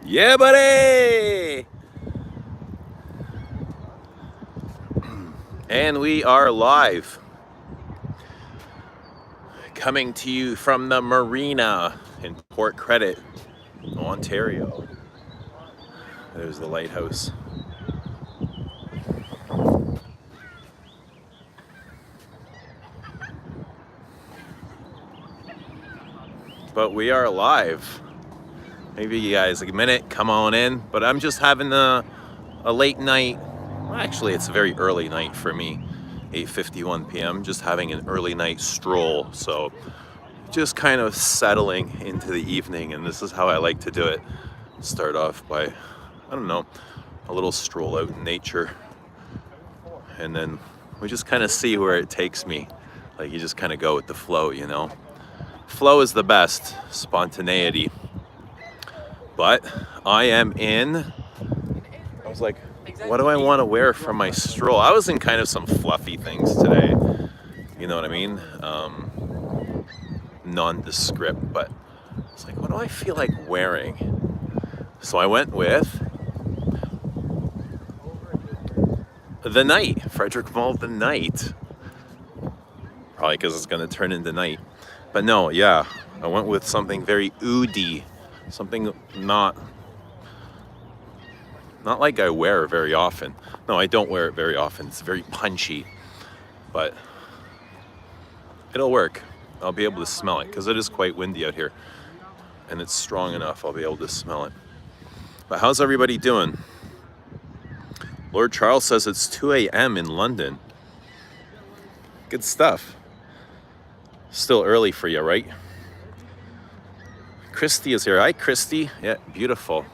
Yeah, buddy! And we are live. Coming to you from the Marina in Port Credit, Ontario. There's the lighthouse. But we are live. Maybe you guys a minute, come on in. But I'm just having a late night. Well, actually, it's a very early night for me. 8:51 p.m. Just having an early night stroll. So just kind of settling into the evening. And this is how I like to do it. Start off by, I don't know, a little stroll out in nature. And then we just kind of see where it takes me. Like you just kind of go with the flow, you know. Flow is the best, spontaneity. But I am I was like, what do I want to wear for my stroll? I was in kind of some fluffy things today. You know what I mean? Nondescript, but it's like, what do I feel like wearing? So I went with the night, Frederick Mall, the night. Probably because it's going to turn into night. But no, yeah, I went with something very oody. Something not like I wear very often. No, I don't wear it very often. It's very punchy, but it'll work. I'll be able to smell it because it is quite windy out here and it's strong enough. I'll be able to smell it. But how's everybody doing? Lord Charles says it's 2 a.m. in London. Good stuff. Still early for you, right? Christy is here. Hi, Christy. Yeah, beautiful.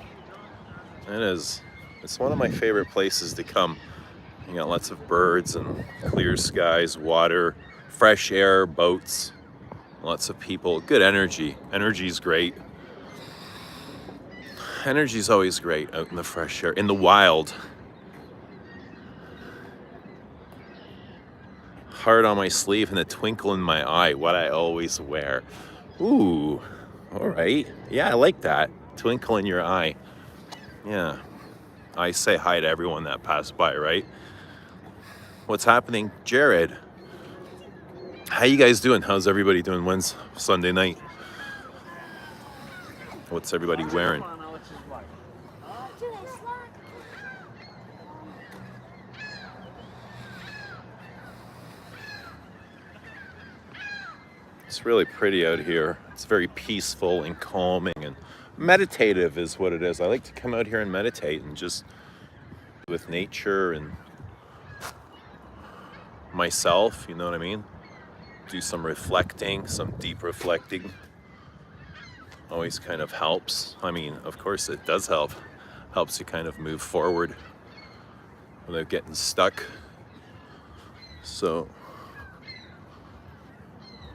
It is. It's one of my favorite places to come. You got lots of birds and clear skies, water, fresh air, boats, lots of people, good energy. Energy's great. Energy's always great out in the fresh air, in the wild. Heart on my sleeve and a twinkle in my eye, what I always wear. Ooh. All right. Yeah, I like that. Twinkle in your eye. Yeah. I say hi to everyone that passed by, right? What's happening? Jared. How you guys doing? How's everybody doing? When's Sunday night? What's everybody wearing? It's really pretty out here. It's very peaceful and calming and meditative is what it is. I like to come out here and meditate and just with nature and myself, you know what I mean? Do some reflecting, some deep reflecting. Always kind of helps. I mean, of course it does help. Helps you kind of move forward without getting stuck. So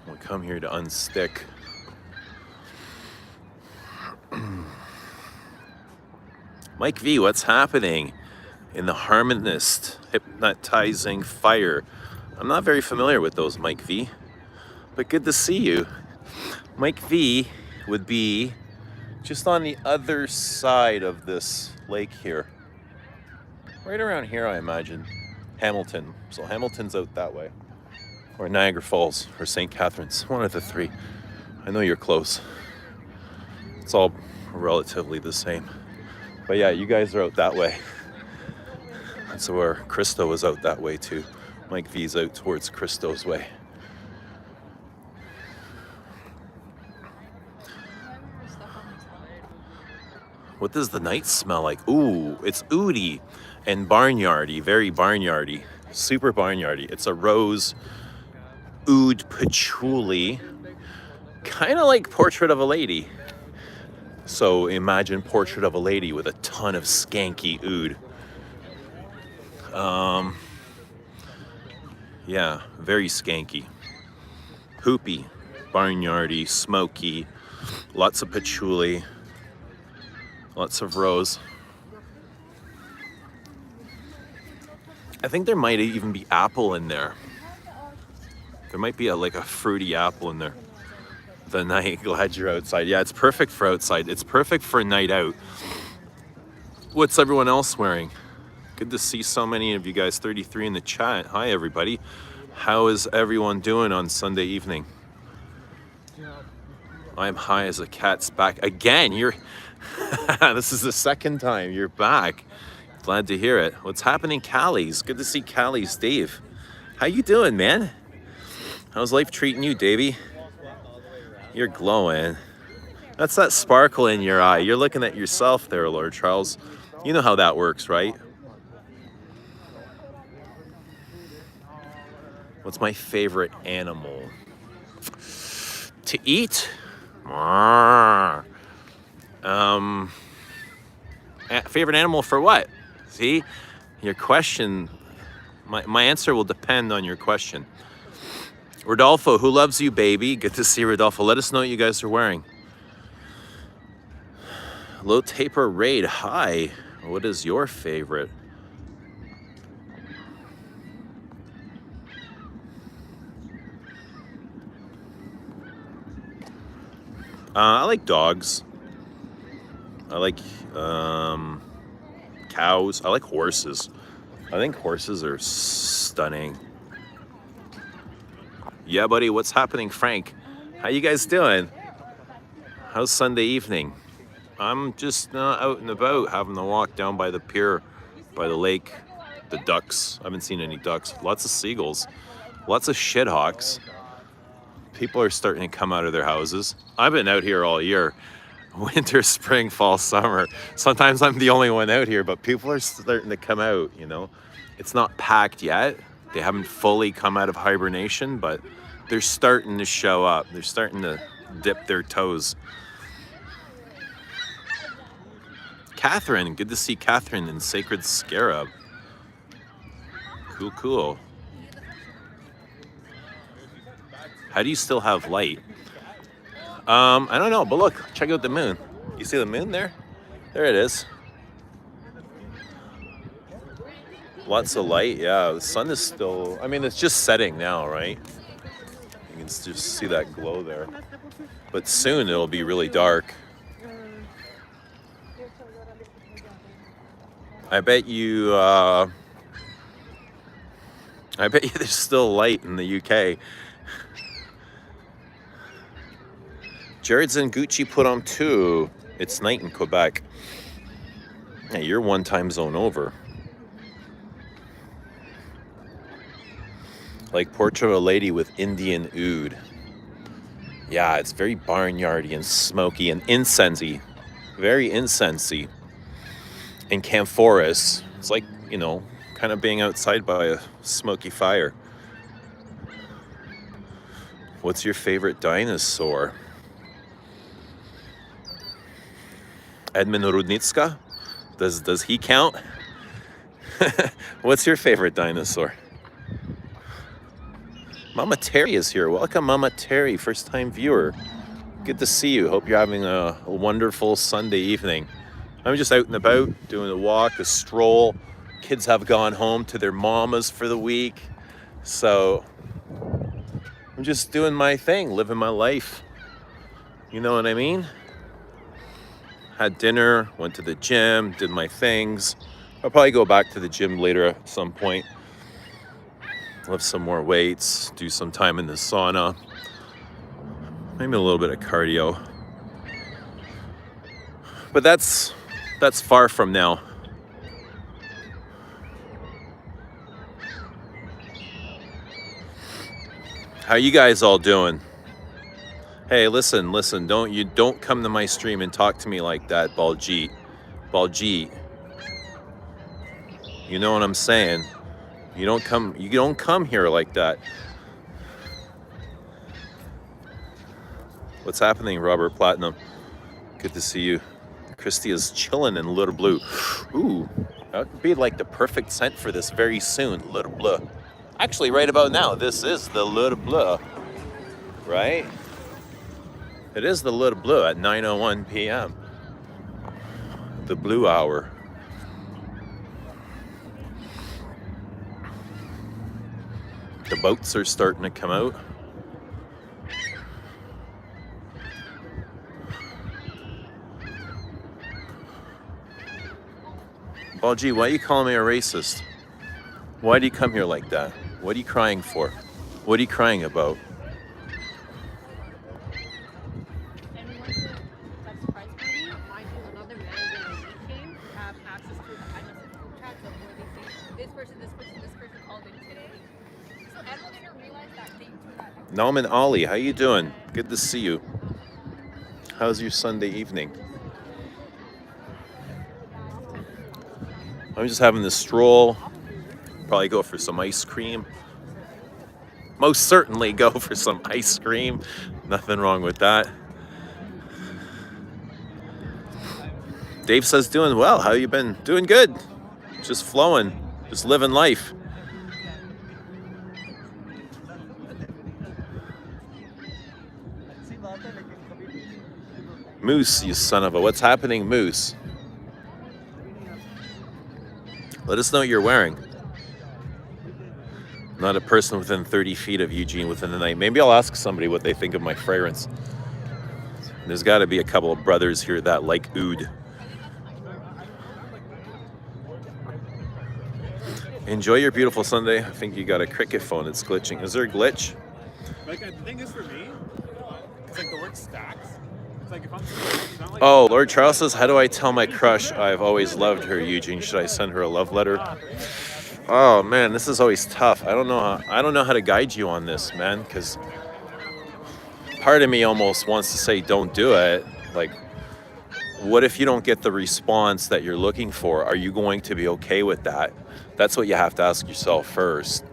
we'll come here to unstick. Mike V, what's happening in the harmonist hypnotizing fire? I'm not very familiar with those, Mike V, but good to see you. Mike V would be just on the other side of this lake here. Right around here, I imagine. Hamilton. So Hamilton's out that way. Or Niagara Falls, or St. Catharines. One of the three. I know you're close. It's all relatively the same. But yeah, you guys are out that way. That's where Christo is out that way too. Mike V's out towards Christo's way. What does the night smell like? Ooh, it's oody and barnyardy, very barnyardy, super barnyardy. It's a rose oud patchouli, kind of like Portrait of a Lady. So imagine Portrait of a Lady with a ton of skanky oud. Yeah, very skanky. Poopy, barnyardy, smoky, lots of patchouli, lots of rose. I think there might even be apple in there. There might be like a fruity apple in there. The night, glad you're outside. Yeah, it's perfect for outside. It's perfect for a night out. What's everyone else wearing? Good to see so many of you guys, 33 in the chat. Hi, everybody. How is everyone doing on Sunday evening? I'm high as a cat's back. Again, you're... This is the second time you're back. Glad to hear it. What's happening, Callie's? Good to see Callie's, Dave. How you doing, man? How's life treating you, Davey? You're glowing. That's that sparkle in your eye. You're looking at yourself there, Lord Charles. You know how that works, right? What's my favorite animal? To eat? Favorite animal for what? See? Your question, my answer will depend on your question. Rodolfo, who loves you, baby? Good to see Rodolfo. Let us know what you guys are wearing. Low taper raid, hi. What is your favorite? I like dogs. I like cows. I like horses. I think horses are stunning. Yeah, buddy, what's happening, Frank? How you guys doing? How's Sunday evening? I'm just out and about, having a walk down by the pier, by the lake, the ducks. I haven't seen any ducks. Lots of seagulls, lots of shithawks. People are starting to come out of their houses. I've been out here all year. Winter, spring, fall, summer. Sometimes I'm the only one out here, but people are starting to come out, you know. It's not packed yet. They haven't fully come out of hibernation, but they're starting to show up. They're starting to dip their toes. Catherine, good to see Catherine in Sacred Scarab. Cool, cool. How do you still have light? I don't know, but look, check out the moon. You see the moon there? There it is. Lots of light, yeah. The sun is still, I mean, it's just setting now, right? You can just see that glow there. But soon it'll be really dark. I bet you there's still light in the UK. Jared's in Gucci put on too. It's night in Quebec. Yeah, you're one time zone over. Like Portrait of a Lady with Indian oud. Yeah, it's very barnyardy and smoky and incensey. Very incensey. And camphorous. It's like, you know, kind of being outside by a smoky fire. What's your favorite dinosaur? Edmund Rudnitska? Does he count? What's your favorite dinosaur? Mama Terry is here. Welcome, Mama Terry, first time viewer. Good to see you. Hope you're having a wonderful Sunday evening. I'm just out and about, doing a walk, a stroll. Kids have gone home to their mamas for the week. So I'm just doing my thing, living my life. You know what I mean? Had dinner, went to the gym, did my things. I'll probably go back to the gym later at some point. Lift some more weights, do some time in the sauna. Maybe a little bit of cardio. But that's far from now. How you guys all doing? Hey, listen, don't come to my stream and talk to me like that, Baljeet. You know what I'm saying? You don't come here like that. What's happening, Robert Platinum? Good to see you. Christy is chilling in Little Blue. Ooh, that would be like the perfect scent for this very soon, Little Blue. Actually, right about now, this is the Little Blue, right? It is the Little Blue at 9:01 p.m. The blue hour. The boats are starting to come out. Well, gee, why are you calling me a racist? Why do you come here like that? What are you crying for? What are you crying about? And we went to that surprise party. Mind you, another manager and we came have access to the iMessage group chats of where they say this person called in today. So everyone didn't realize that they do that. Nauman Ali, how you doing? Good to see you. How's your Sunday evening? I'm just having this stroll. Probably go for some ice cream. Most certainly go for some ice cream. Nothing wrong with that. Dave says doing well. How you been? Doing good. Just flowing. Just living life. Moose, you son of a... What's happening, Moose? Let us know what you're wearing. Not a person within 30 feet of Eugene within the night. Maybe I'll ask somebody what they think of my fragrance. There's got to be a couple of brothers here that like oud. Enjoy your beautiful Sunday. I think you got a cricket phone. It's glitching. Is there a glitch? Like, the thing is for me, it's like the word stacks. It's like if I'm it's not like Oh, Lord Charles says, how do I tell my crush I've always loved her, Eugene? Should I send her a love letter? Oh man, this is always tough. I don't know how to guide you on this, man, because part of me almost wants to say don't do it. Like, what if you don't get the response that you're looking for? Are you going to be okay with that? That's what you have to ask yourself first.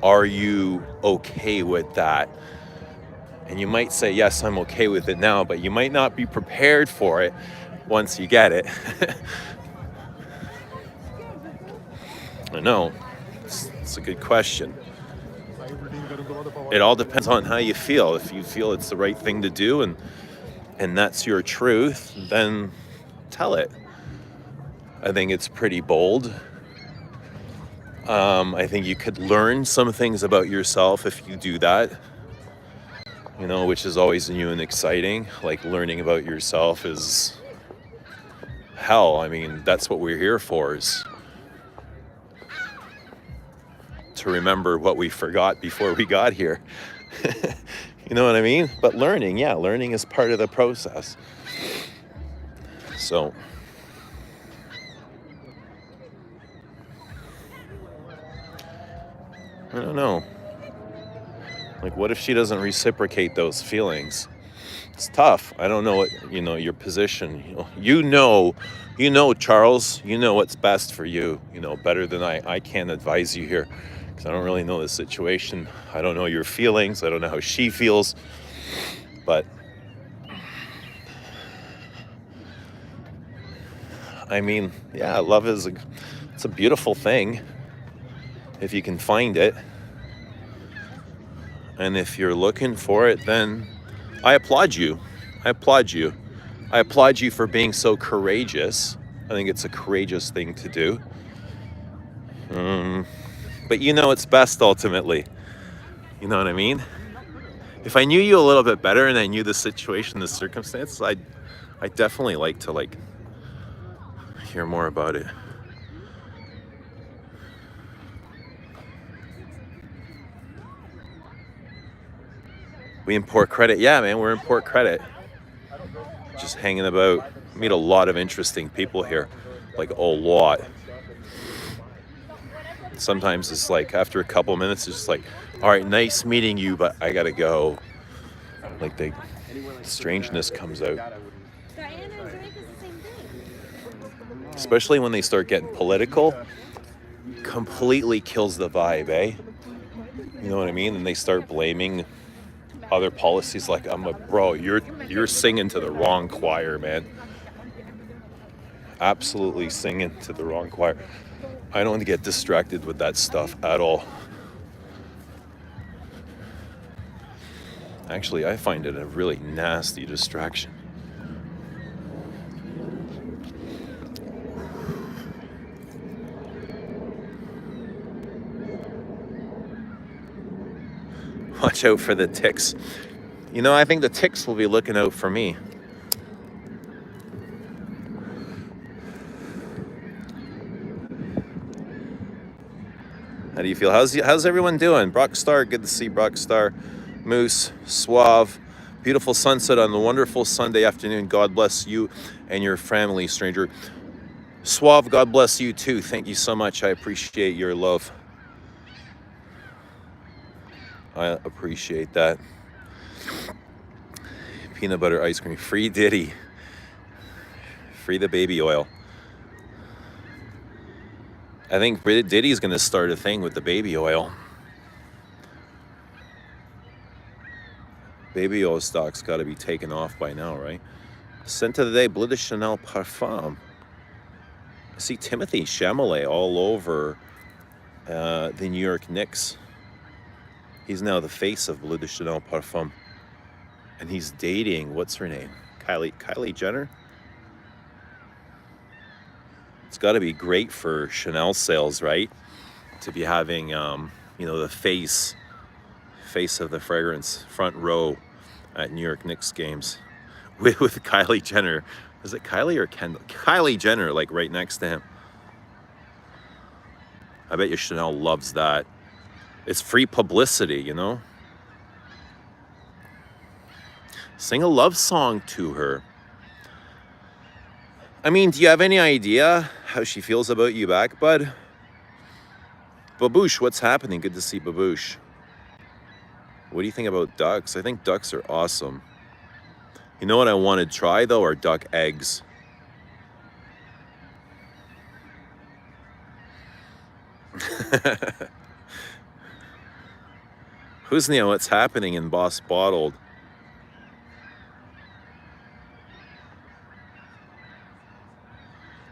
Are you okay with that? And you might say, yes, I'm okay with it now, but you might not be prepared for it once you get it. I know. It's a good question. It all depends on how you feel. If you feel it's the right thing to do and that's your truth, then tell it. I think it's pretty bold. I think you could learn some things about yourself if you do that, you know, which is always new and exciting. Like, learning about yourself is hell. I mean, that's what we're here for, is to remember what we forgot before we got here. You know what I mean? But learning is part of the process. So I don't know. Like, what if she doesn't reciprocate those feelings? It's tough. I don't know what, your position. You know, Charles, you know what's best for you, better than I can't advise you here because I don't really know the situation. I don't know your feelings. I don't know how she feels. But I mean, yeah, love it's a beautiful thing if you can find it. And if you're looking for it, then I applaud you. I applaud you for being so courageous. I think it's a courageous thing to do. But it's best ultimately. You know what I mean? If I knew you a little bit better and I knew the situation, the circumstance, I'd definitely like to hear more about it. We import credit. Yeah, man, we're import credit. Just hanging about. Meet a lot of interesting people here. Like, a lot. Sometimes it's like, after a couple minutes, it's just like, all right, nice meeting you, but I gotta go. Like, the strangeness comes out. Especially when they start getting political. Completely kills the vibe, eh? You know what I mean? And they start blaming other policies. Like, bro, you're singing to the wrong choir, man. Absolutely singing to the wrong choir. I don't get distracted with that stuff at all. Actually, I find it a really nasty distraction. Watch out for the ticks. I think the ticks will be looking out for me. How do you feel? How's everyone doing? Brockstar, good to see Brockstar. Moose, Suave, beautiful sunset on the wonderful Sunday afternoon. God bless you and your family, stranger. Suave, God bless you too. Thank you so much. I appreciate your love. I appreciate that. Peanut butter ice cream. Free Diddy. Free the baby oil. I think Diddy's going to start a thing with the baby oil. Baby oil stock's got to be taken off by now, right? Scent of the day, Bleu de Chanel Parfum. I see Timothy Chalamet all over the New York Knicks. He's now the face of Bleu de Chanel Parfum. And he's dating, what's her name? Kylie Jenner? It's got to be great for Chanel sales, right? To be having, the face of the fragrance front row at New York Knicks games with Kylie Jenner. Is it Kylie or Kendall? Kylie Jenner, like right next to him. I bet you Chanel loves that. It's free publicity, you know? Sing a love song to her. I mean, do you have any idea how she feels about you back, bud? Baboosh, what's happening? Good to see Baboosh. What do you think about ducks? I think ducks are awesome. You know what I want to try, though, are duck eggs. Who's Neo? What's happening in Boss Bottled?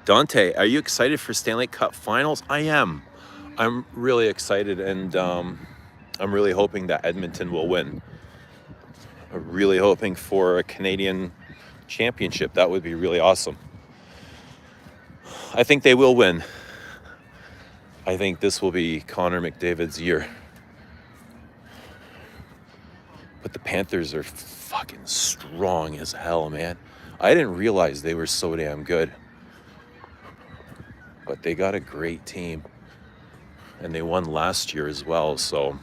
Dante, are you excited for Stanley Cup Finals? I am. I'm really excited, and I'm really hoping that Edmonton will win. I'm really hoping for a Canadian championship. That would be really awesome. I think they will win. I think this will be Connor McDavid's year. But the Panthers are fucking strong as hell, man. I didn't realize they were so damn good. But they got a great team. And they won last year as well, so,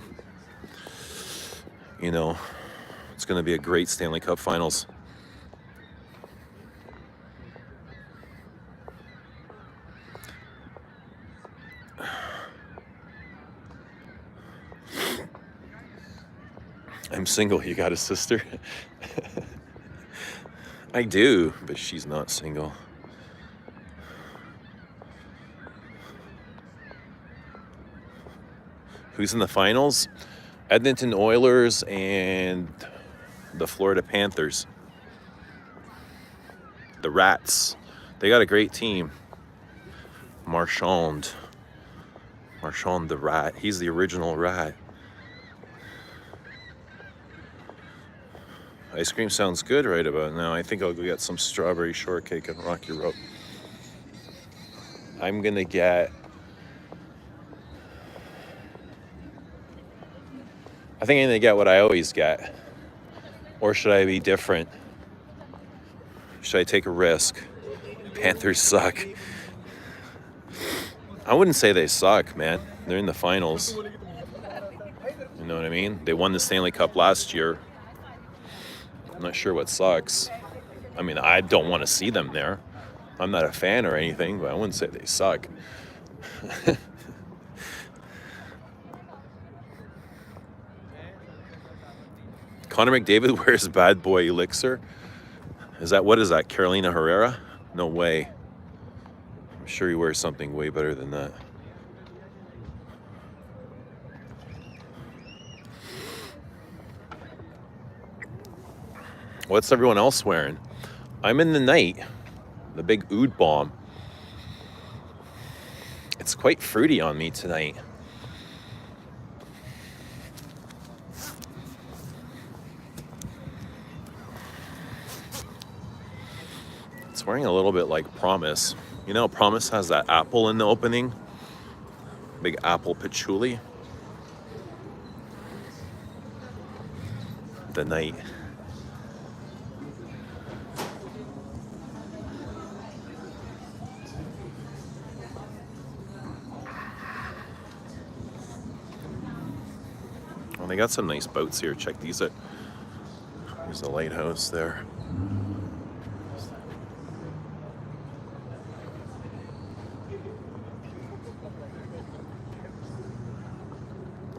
it's going to be a great Stanley Cup Finals. I'm single. You got a sister? I do, but she's not single. Who's in the finals? Edmonton Oilers and the Florida Panthers. The Rats. They got a great team. Marchand the Rat. He's the original Rat. Ice cream sounds good right about now. I think I'll go get some strawberry shortcake and Rocky Road. I'm gonna get... I think I'm gonna get what I always get. Or should I be different? Should I take a risk? Panthers suck. I wouldn't say they suck, man. They're in the finals. You know what I mean? They won the Stanley Cup last year. I'm not sure what sucks. I mean, I don't want to see them there. I'm not a fan or anything, but I wouldn't say they suck. Connor McDavid wears bad boy elixir. What is that, Carolina Herrera? No way. I'm sure he wears something way better than that. What's everyone else wearing? I'm in the night. The big oud bomb. It's quite fruity on me tonight. It's wearing a little bit like Promise. You know, Promise has that apple in the opening. Big apple patchouli. The night. Well, they got some nice boats here. Check these out. There's the lighthouse there.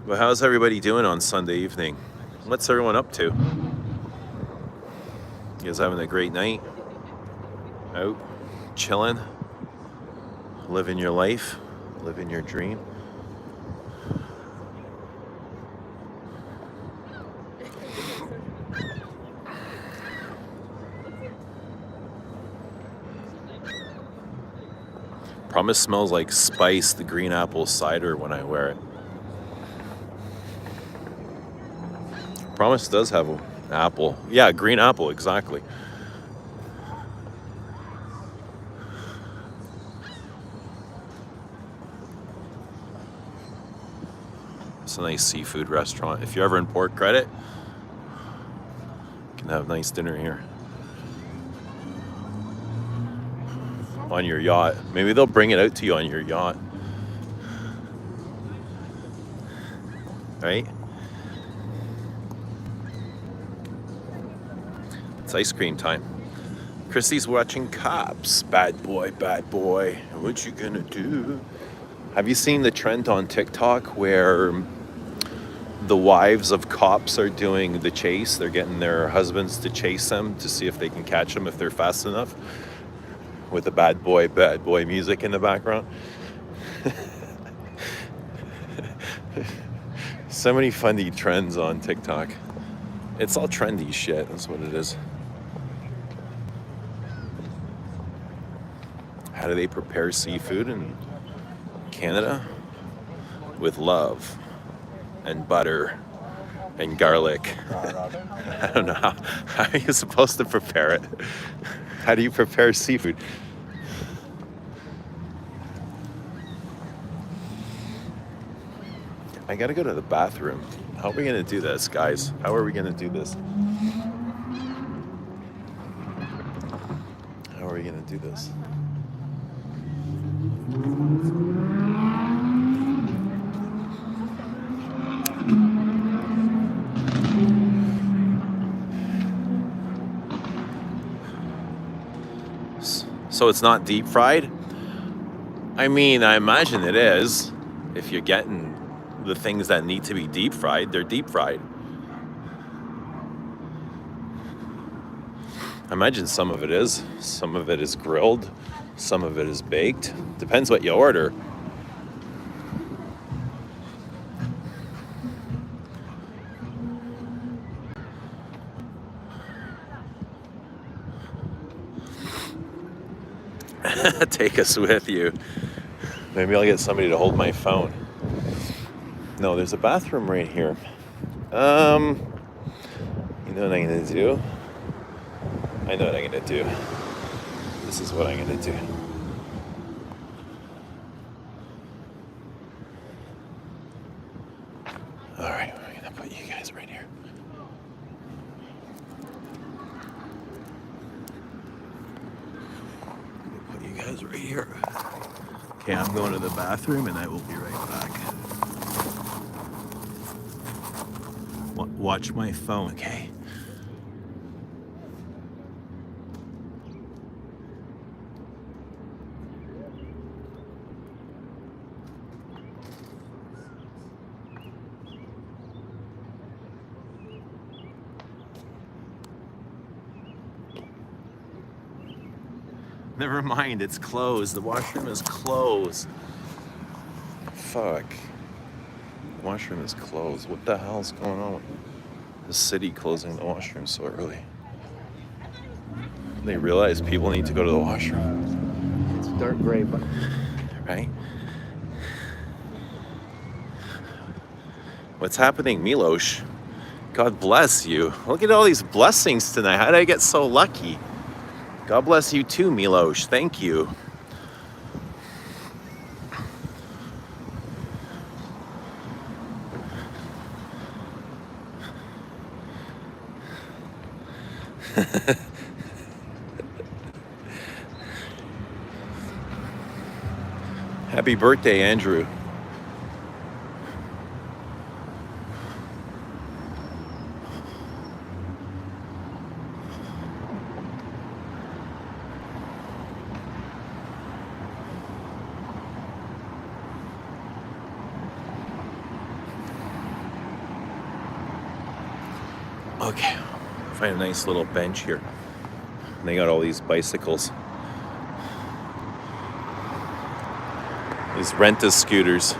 Well, how's everybody doing on Sunday evening? What's everyone up to? You guys having a great night? Out, chilling, living your life, living your dream? Promise smells like spice, the green apple cider when I wear it. Promise does have an apple. Yeah, green apple, exactly. It's a nice seafood restaurant. If you're ever in Port Credit, you can have nice dinner here. On your yacht. Maybe they'll bring it out to you on your yacht. Right? It's ice cream time. Christy's watching Cops. Bad boy, what you gonna do? Have you seen the trend on TikTok where the wives of cops are doing the chase? They're getting their husbands to chase them to see if they can catch them if they're fast enough, with the bad boy music in the background. So many funny trends on TikTok. It's all trendy shit, that's what it is. How do they prepare seafood in Canada? With love and butter and garlic. I don't know how are you supposed to prepare it? How do you prepare seafood? I gotta go to the bathroom. How are we gonna do this, guys? How are we gonna do this? How are we gonna do this? So it's not deep fried? I mean, I imagine it is. If you're getting the things that need to be deep fried, they're deep fried. I imagine some of it is. Some of it is grilled. Some of it is baked. Depends what you order. Take us with you. Maybe I'll get somebody to hold my phone. No, there's a bathroom right here. You know what I'm gonna do? I know what I'm gonna do. This is what I'm gonna do. All right, we're gonna put you guys right here. Put you guys right here. Okay, I'm going to the bathroom and I will be right back. Watch my phone, okay? Never mind, it's closed. The washroom is closed. Fuck. The washroom is closed. What the hell's going on with the city closing the washroom so early? They realize people need to go to the washroom. It's dark gray, but right? What's happening, Milosh? God bless you. Look at all these blessings tonight. How did I get so lucky? God bless you too, Milosh. Thank you. Happy birthday, Andrew. Okay, find a nice little bench here. And they got all these bicycles. These rent-a-scooters.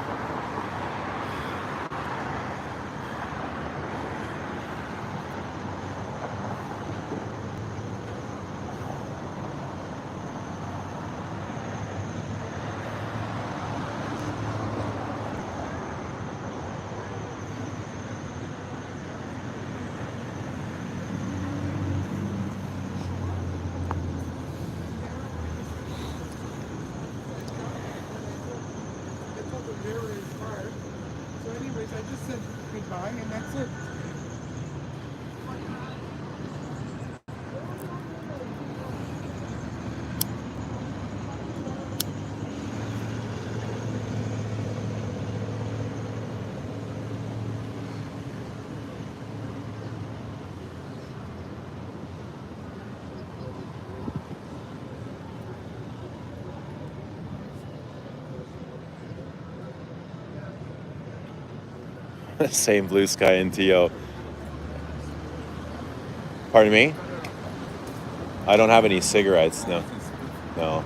So anyways, I just said goodbye and that's it. Same blue sky in TO. Pardon me? I don't have any cigarettes, no. No.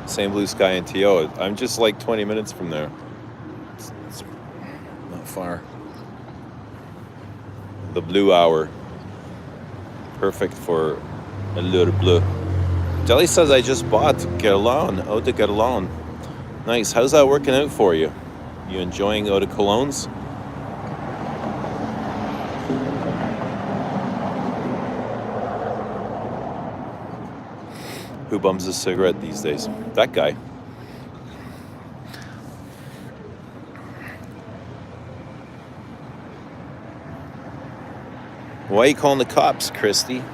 Same blue sky in TO. I'm just like 20 minutes from there. It's not far. The blue hour. Perfect for a little bleu. Jelly says I just bought Guerlain, Eau de Guerlain. Nice. How's that working out for you? You enjoying Eau de Colognes? Who bums a cigarette these days? That guy. Why are you calling the cops, Christy?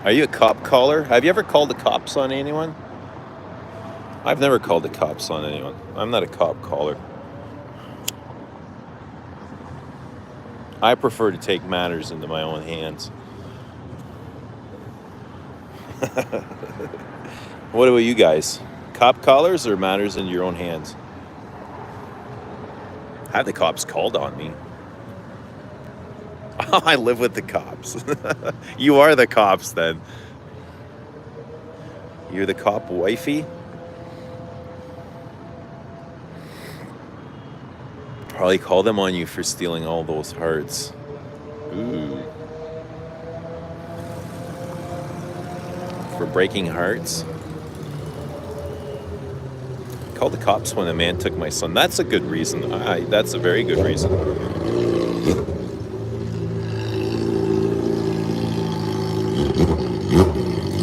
Are you a cop caller? Have you ever called the cops on anyone? I've never called the cops on anyone. I'm not a cop caller. I prefer to take matters into my own hands. What about you guys? Cop callers or matters in your own hands? Had the cops called on me. I live with the cops. You are the cops then. You're the cop wifey? Probably call them on you for stealing all those hearts. Ooh. For breaking hearts? Call the cops when a man took my son. That's a good reason. That's a very good reason.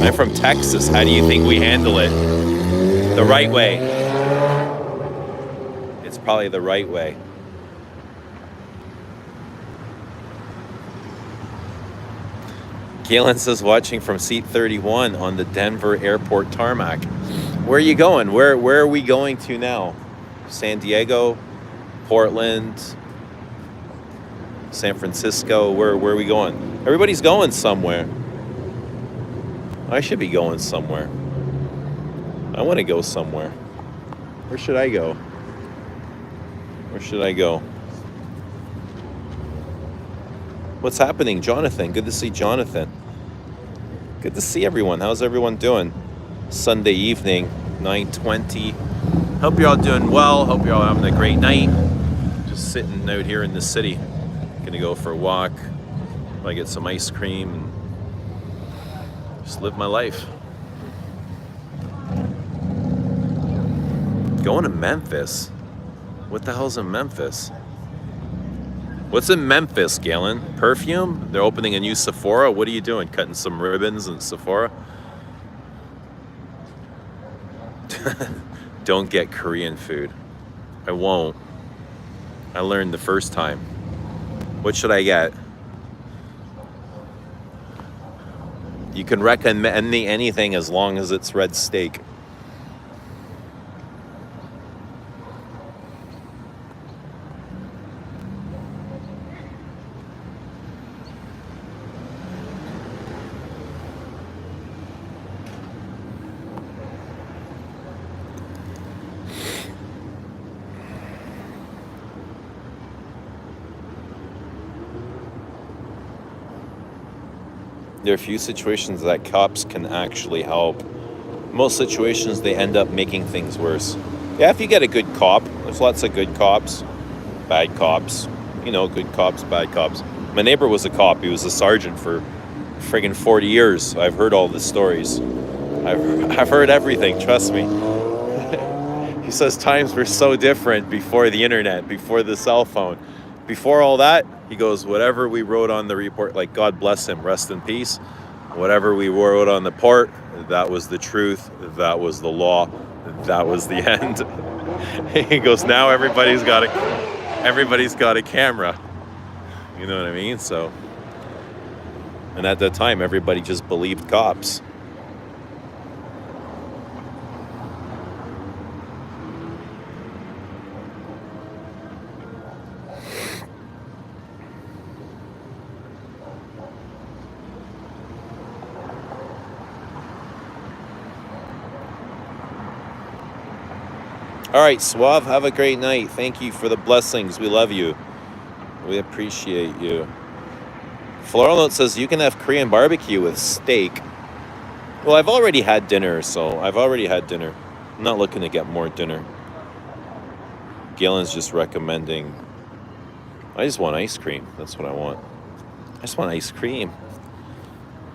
I'm from Texas. How do you think we handle it? The right way. It's probably the right way. Galen says watching from seat 31 on the Denver airport tarmac. Where are you going? Where are we going to now? San Diego, Portland, San Francisco. Where are we going? Everybody's going somewhere. I should be going somewhere. I want to go somewhere. Where should I go? Where should I go? What's happening, Jonathan? Good to see Jonathan. Good to see everyone. How's everyone doing? Sunday evening, 9:20. Hope you're all doing well. Hope you're all having a great night. Just sitting out here in the city. Gonna go for a walk. Might get some ice cream and just live my life. Going to Memphis? What the hell's in Memphis? What's in Memphis, Galen? Perfume? They're opening a new Sephora? What are you doing? Cutting some ribbons in Sephora? Don't get Korean food. I won't. I learned the first time. What should I get? You can recommend me anything as long as it's red steak. There are a few situations that cops can actually help. Most situations, they end up making things worse. Yeah, if you get a good cop, there's lots of good cops, bad cops. You know, good cops, bad cops. My neighbor was a cop. He was a sergeant for friggin' 40 years. I've heard all the stories. I've heard everything, trust me. He says times were so different before the internet, before the cell phone. Before all that, he goes, whatever we wrote on the report, like God bless him, rest in peace. Whatever we wrote on the port, that was the truth, that was the law, that was the end. He goes, now everybody's got a camera. You know what I mean? So, and at that time, everybody just believed cops. All right, Suave, have a great night. Thank you for the blessings. We love you. We appreciate you. Floral Note says you can have Korean barbecue with steak. Well, I've already had dinner, so I've already had dinner. I'm not looking to get more dinner. Galen's just recommending. I just want ice cream. That's what I want. I just want ice cream.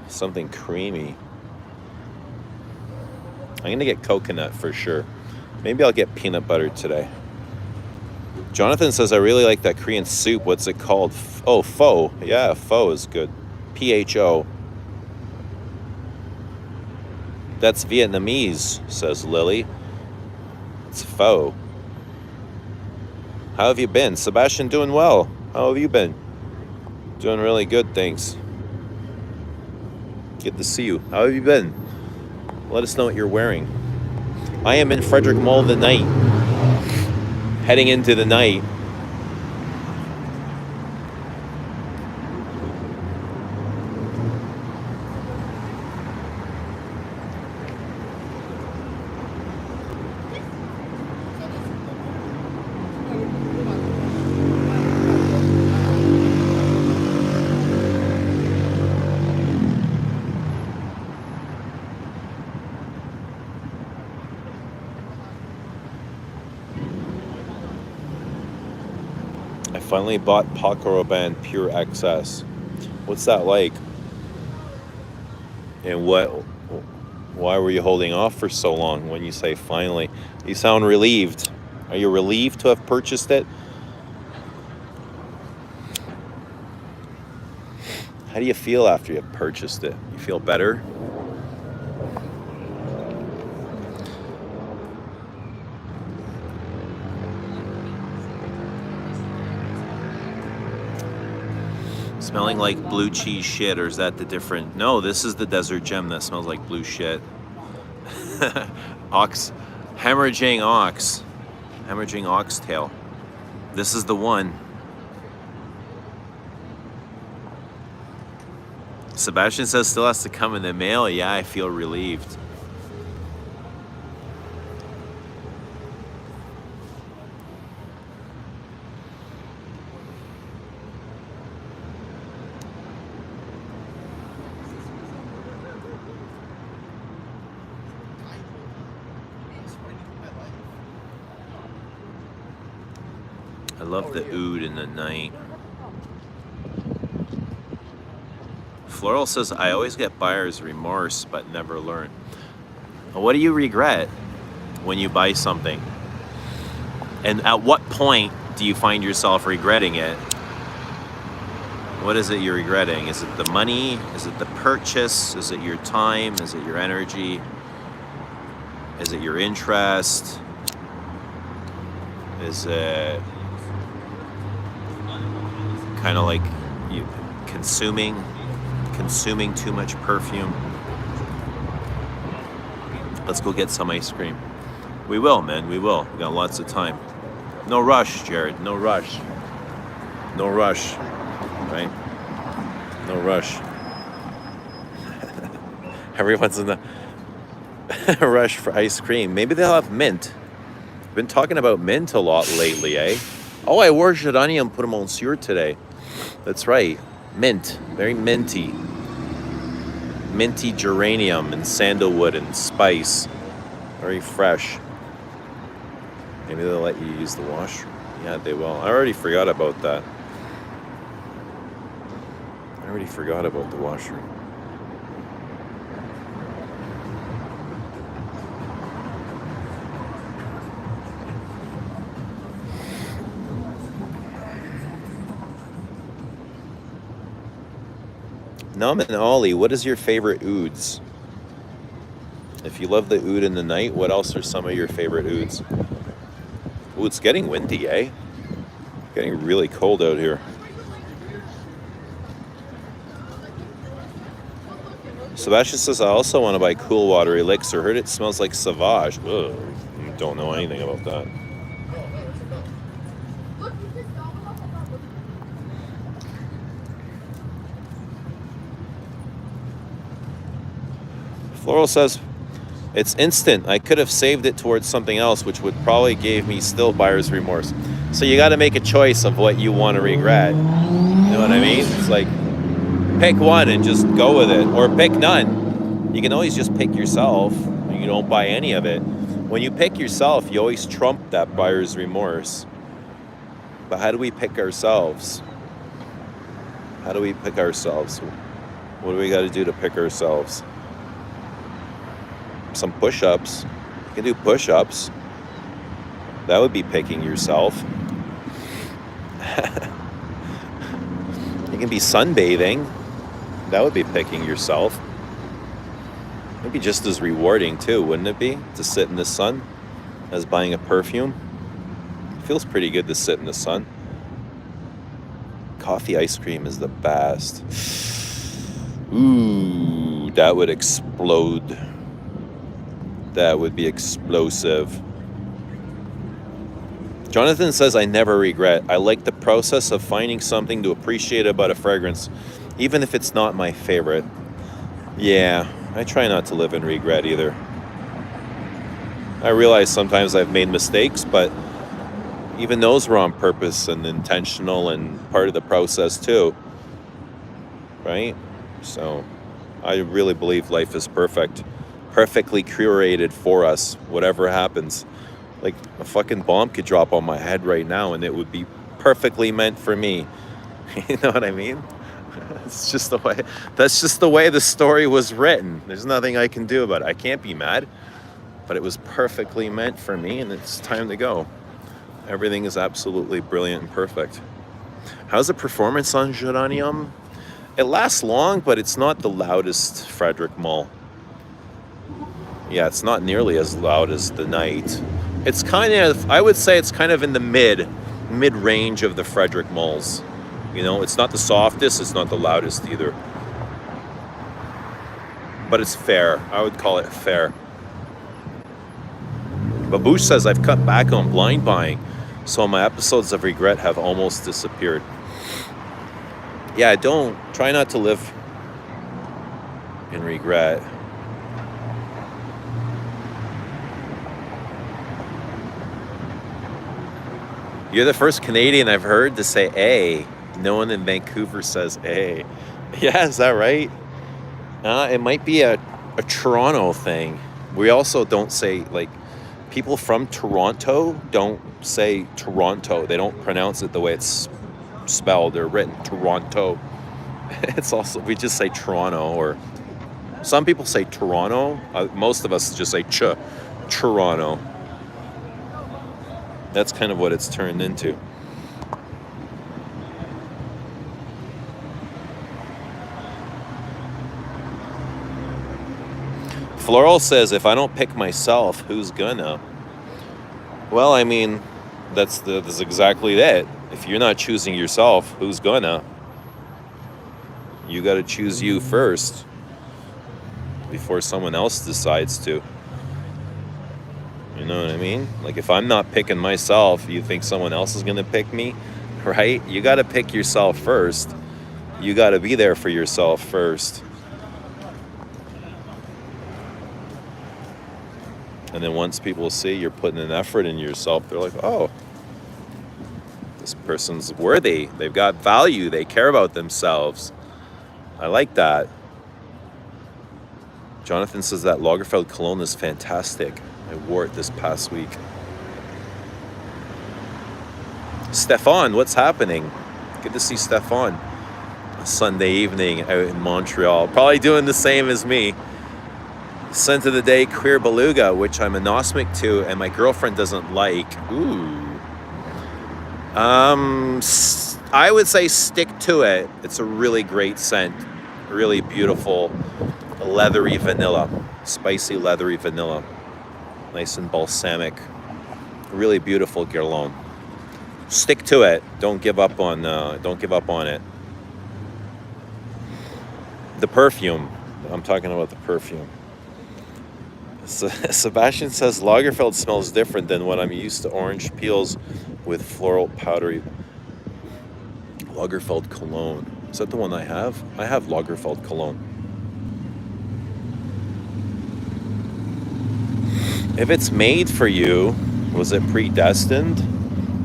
Something creamy. I'm going to get coconut for sure. Maybe I'll get peanut butter today. Jonathan says, I really like that Korean soup. What's it called? Oh, pho. Yeah, pho is good. P-H-O. That's Vietnamese, says Lily. It's pho. How have you been? Sebastian, doing well. How have you been? Doing really good, thanks. Good to see you. How have you been? Let us know what you're wearing. I am in Frederick Mall the night. Heading into the night. Finally bought Paco Rabanne Pure XS. What's that like? And why were you holding off for so long when you say finally? You sound relieved. Are you relieved to have purchased it? How do you feel after you've purchased it? You feel better? Smelling like blue cheese shit, or is that the different? No, this is the desert gem that smells like blue shit. Hemorrhaging oxtail. This is the one. Sebastian says still has to come in the mail. Yeah, I feel relieved. I love the oud in the night. Floral says, I always get buyer's remorse, but never learn. What do you regret when you buy something? And at what point do you find yourself regretting it? What is it you're regretting? Is it the money? Is it the purchase? Is it your time? Is it your energy? Is it your interest? Is it kind of like you consuming too much perfume? Let's go get some ice cream. We will, man, we will. We got lots of time. No rush, Jared, no rush. No rush, right? No rush. Everyone's in the rush for ice cream. Maybe they'll have mint. Been talking about mint a lot lately, eh? Oh, I wore geranium pour monsieur today. That's right. Mint. Very minty. minty geranium and sandalwood and spice. Very fresh. Maybe they'll let you use the washroom. Yeah, they will. I already forgot about that. I already forgot about the washroom. Num and Ollie, what is your favorite ouds? If you love the oud in the night, what else are some of your favorite ouds? Ooh, it's getting windy, eh? Getting really cold out here. Sebastian says, I also want to buy cool water elixir. Heard it smells like Sauvage. Ugh, don't know anything about that. Floral says, it's instant. I could have saved it towards something else, which would probably give me still buyer's remorse. So you got to make a choice of what you want to regret. You know what I mean? It's like, pick one and just go with it, or pick none. You can always just pick yourself. You don't buy any of it. When you pick yourself, you always trump that buyer's remorse. But how do we pick ourselves? How do we pick ourselves? What do we got to do to pick ourselves? Some push-ups. You can do push-ups. That would be picking yourself. You can be sunbathing. That would be picking yourself. It'd be just as rewarding too, wouldn't it be? To sit in the sun as buying a perfume. It feels pretty good to sit in the sun. Coffee ice cream is the best. Ooh, that would explode. That would be explosive. Jonathan says, I never regret. I like the process of finding something to appreciate about a fragrance, even if it's not my favorite. Yeah, I try not to live in regret either. I realize sometimes I've made mistakes, but even those were on purpose and intentional and part of the process too. Right? So I really believe life is perfect. Perfectly curated for us, whatever happens. Like a fucking bomb could drop on my head right now and it would be perfectly meant for me. You know what I mean? It's just the way, that's just the way the story was written. There's nothing I can do about it. I can't be mad, but it was perfectly meant for me and it's time to go. Everything is absolutely brilliant and perfect. How's the performance on Geranium? It lasts long, but it's not the loudest Frederick Mall. Yeah, it's not nearly as loud as the Night. It's kind of, I would say it's kind of in the mid-range of the Frederick malls. You know, it's not the softest, it's not the loudest either. But it's fair. I would call it fair. Babouche says, I've cut back on blind buying, so my episodes of regret have almost disappeared. Yeah, I don't, try not to live in regret. You're the first Canadian I've heard to say A. No one in Vancouver says A. Yeah, is that right? It might be a Toronto thing. We also don't say, like, people from Toronto don't say Toronto. They don't pronounce it the way it's spelled or written, Toronto. It's also, we just say Toronto, or some people say Toronto. Most of us just say Toronto. That's kind of what it's turned into. Floral says, if I don't pick myself, who's gonna? Well, I mean, that's exactly it. If you're not choosing yourself, who's gonna? You got to choose you first before someone else decides to. You know what I mean? Like, if I'm not picking myself, you think someone else is going to pick me, right? You got to pick yourself first. You got to be there for yourself first. And then once people see you're putting an effort in yourself, they're like, oh, this person's worthy. They've got value. They care about themselves. I like that. Jonathan says that Lagerfeld cologne is fantastic. I wore it this past week. Stefan, what's happening? Good to see Stefan. A Sunday evening out in Montreal. Probably doing the same as me. Scent of the day, Queer Beluga, which I'm anosmic to and my girlfriend doesn't like. Ooh. I would say stick to it. It's a really great scent. Really beautiful, leathery vanilla. Spicy, leathery vanilla. Nice and balsamic. Really beautiful Guerlain. Stick to it. Don't give up on it. The perfume. I'm talking about the perfume. Sebastian says Lagerfeld smells different than what I'm used to. Orange peels with floral powdery. Lagerfeld cologne. Is that the one I have? I have Lagerfeld cologne. If it's made for you, was it predestined?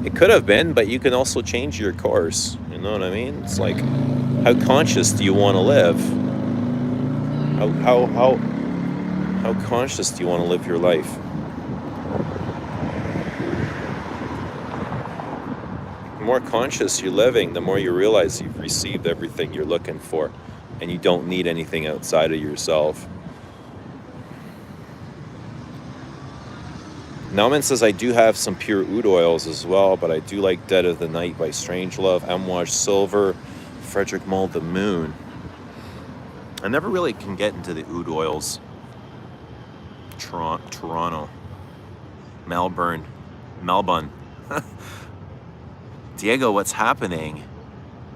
It could have been, but you can also change your course. You know what I mean? It's like, how conscious do you want to live? How conscious do you want to live your life? The more conscious you're living, the more you realize you've received everything you're looking for, and you don't need anything outside of yourself. Nauman says, I do have some pure oud oils as well, but I do like Dead of the Night by Strangelove, Amouage Silver, Frederick Mull, The Moon. I never really can get into the oud oils. Toronto, Melbourne. Diego, what's happening?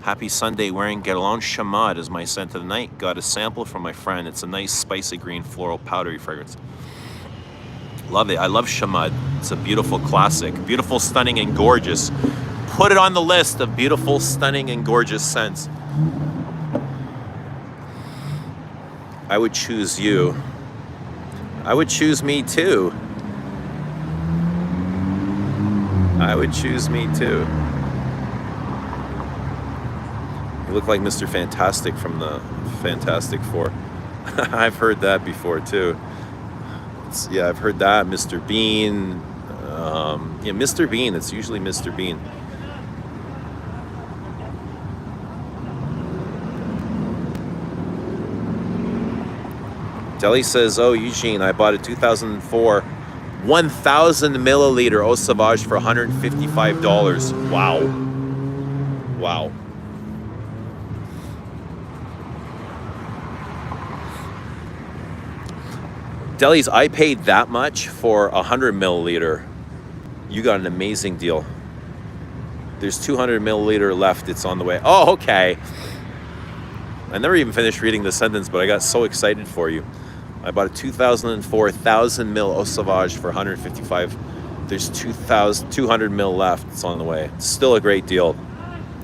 Happy Sunday wearing Guerlain Chamade is my scent of the night. Got a sample from my friend. It's a nice spicy green floral powdery fragrance. Love it. I love Chamade. It's a beautiful classic. Beautiful, stunning, and gorgeous. Put it on the list of beautiful, stunning, and gorgeous scents. I would choose you. I would choose me too. I would choose me too. You look like Mr. Fantastic from the Fantastic Four. I've heard that before too. Yeah, I've heard that. Mr. Bean. Yeah, Mr. Bean. It's usually Mr. Bean. Deli says, oh, Eugene, I bought a 2004 1,000 milliliter Eau Sauvage for $155. Wow. Wow. Deli's, I paid that much for 100 milliliter. You got an amazing deal. There's 200 milliliter left. It's on the way. Oh, okay. I never even finished reading the sentence, but I got so excited for you. I bought a 2004 1,000 ml Eau Sauvage for $155. There's 200 ml left. It's on the way. It's still a great deal.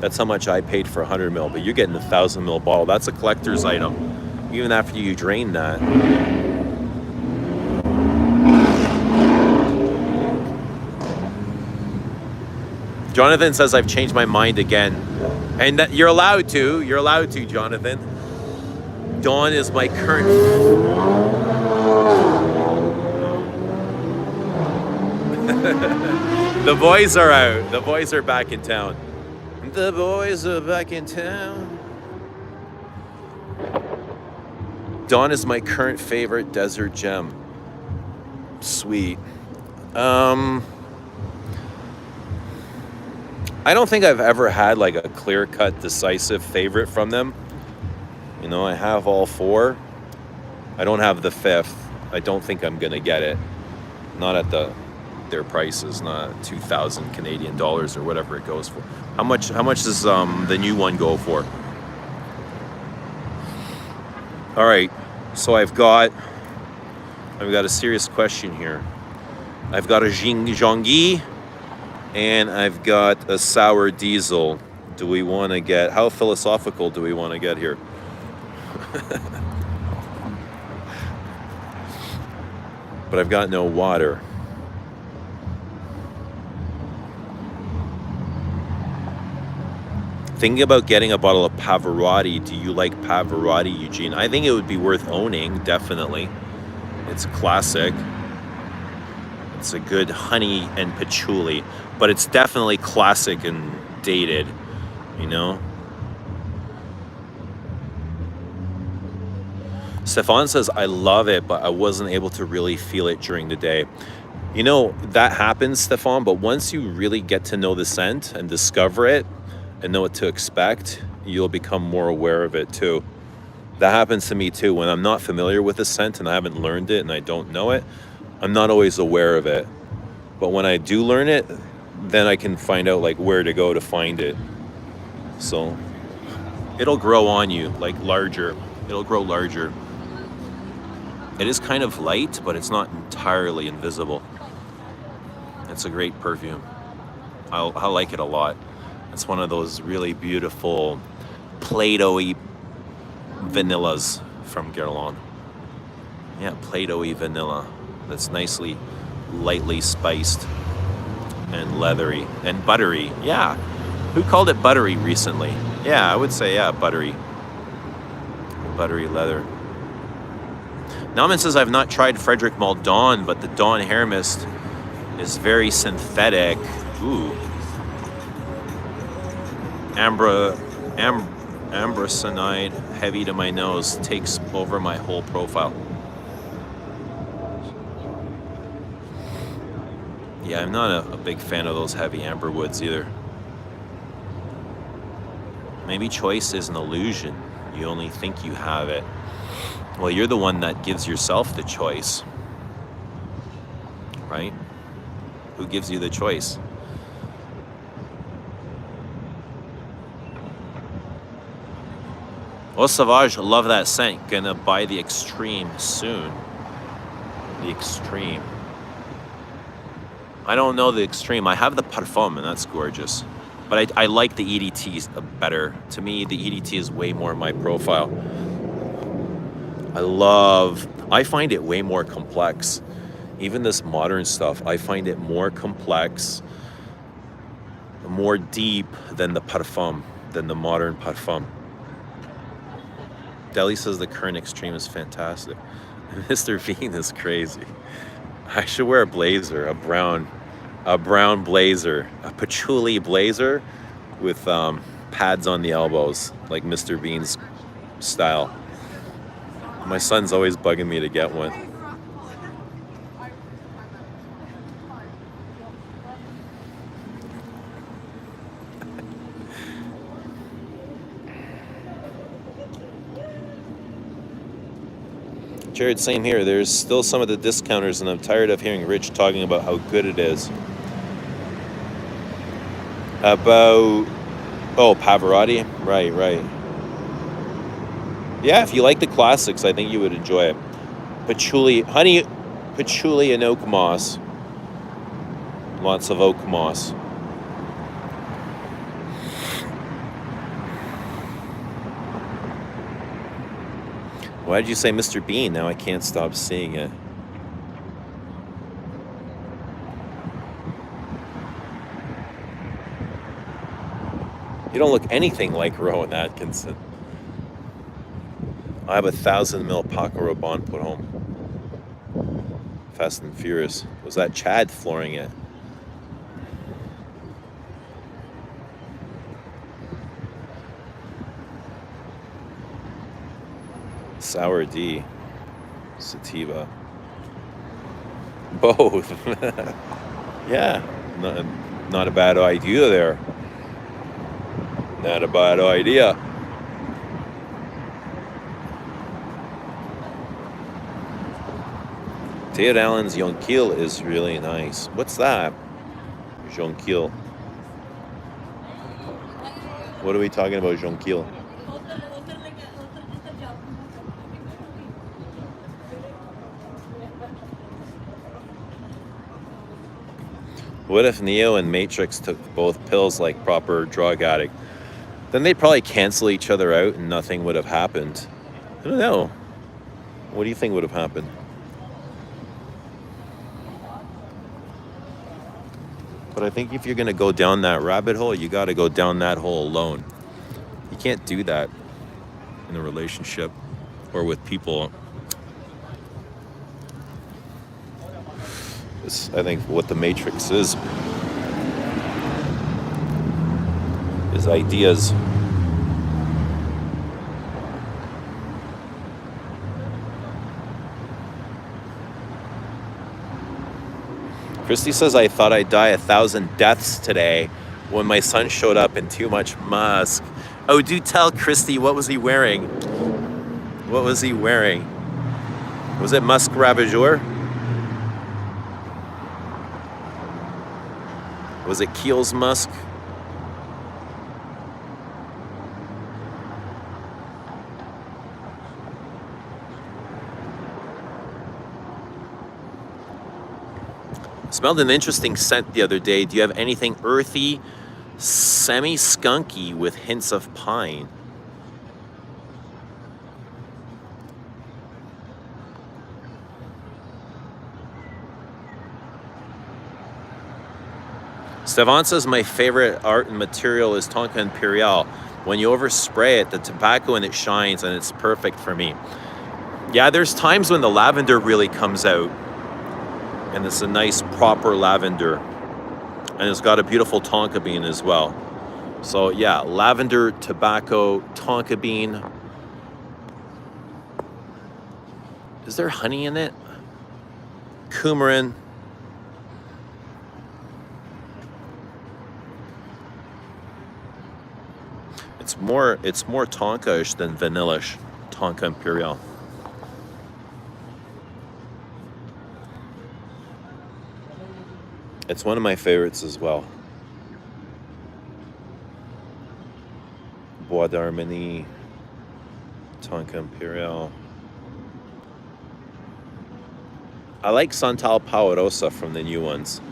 That's how much I paid for 100 ml, but you're getting a 1,000 ml bottle. That's a collector's item, even after you drain that. Jonathan says I've changed my mind again. And that you're allowed to. You're allowed to, Jonathan. Dawn is my current... The boys are out. The boys are back in town. The boys are back in town. Dawn is my current favorite desert gem. Sweet. I don't think I've ever had like a clear-cut, decisive favorite from them. You know, I have all four. I don't have the fifth. I don't think I'm gonna get it. Not at their prices, not 2,000 Canadian dollars or whatever it goes for. How much does the new one go for? All right, so I've got a serious question here. I've got a Jean-Guy and I've got a sour diesel. Do we want to get, how philosophical do we want to get here? But I've got no water. Thinking about getting a bottle of Pavarotti. Do you like Pavarotti, Eugene? I think it would be worth owning, definitely. It's classic. It's a good honey and patchouli, but it's definitely classic and dated, you know? Stefan says, I love it, but I wasn't able to really feel it during the day. You know, that happens, Stefan, but once you really get to know the scent and discover it and know what to expect, you'll become more aware of it too. That happens to me too. When I'm not familiar with a scent and I haven't learned it and I don't know it, I'm not always aware of it. But when I do learn it, then I can find out like where to go to find it. So it'll grow on you, like larger. It'll grow larger. It is kind of light, but it's not entirely invisible. It's a great perfume. I like it a lot. It's one of those really beautiful Play-Doh-y vanillas from Guerlain. Yeah, Play-Doh-y vanilla. That's nicely, lightly spiced and leathery and buttery. Yeah, who called it buttery recently? Yeah, I would say, yeah, buttery. Buttery leather. Nauman says, I've not tried Frederic Maldon, but the Dawn Hair Mist is very synthetic. Ooh. Ambrosanide, heavy to my nose, takes over my whole profile. Yeah, I'm not a big fan of those heavy amber woods either. Maybe choice is an illusion. You only think you have it. Well, you're the one that gives yourself the choice, right? Who gives you the choice? Oh, Sauvage, love that scent. Gonna buy the Extreme soon. The Extreme. I don't know the Extreme. I have the Parfum, and that's gorgeous. But I like the EDT better. To me, the EDT is way more my profile. I find it way more complex. Even this modern stuff, I find it more complex, more deep than the Parfum, than the modern Parfum. Deli says the current Extreme is fantastic. Mr. Bean is crazy. I should wear a blazer, a brown blazer, a patchouli blazer with pads on the elbows, like Mr. Bean's style. My son's always bugging me to get one. Jared, same here. There's still some of the discounters, and I'm tired of hearing Rich talking about how good it is. Pavarotti? Right. Yeah, if you like the classics, I think you would enjoy it. Patchouli, honey, patchouli and oak moss. Lots of oak moss. Why did you say Mr. Bean? Now I can't stop seeing it. You don't look anything like Rowan Atkinson. I have 1,000 ml Paco Rabanne put home. Fast and Furious. Was that Chad flooring it? Sour D. Sativa. Both. Yeah. Not a bad idea there. Not a bad idea. Ted Allen's Jonquil is really nice. What's that? Jonquil. What are we talking about, Jonquil? What if Neo and Matrix took both pills like proper drug addict? Then they'd probably cancel each other out and nothing would have happened. I don't know. What do you think would have happened? But I think if you're going to go down that rabbit hole, you got to go down that hole alone. You can't do that in a relationship or with people. It's, I think, what the Matrix is ideas. Christy says, I thought I'd die 1,000 deaths today when my son showed up in too much musk. Oh, do tell Christy, what was he wearing? What was he wearing? Was it musk ravageur? Was it Kiel's musk? Smelled an interesting scent the other day. Do you have anything earthy, semi-skunky with hints of pine? Stevan says, my favorite art and material is Tonka Imperial. When you overspray it, the tobacco in it shines, and it's perfect for me. Yeah, there's times when the lavender really comes out. And it's a nice proper lavender, and it's got a beautiful tonka bean as well. So yeah, lavender, tobacco, tonka bean. Is there honey in it? Coumarin. It's more tonka-ish than vanilla-ish. Tonka Imperial. It's one of my favorites as well. Bois d'Armenie, Tonka Imperial. I like Santal Paurosa from the new ones.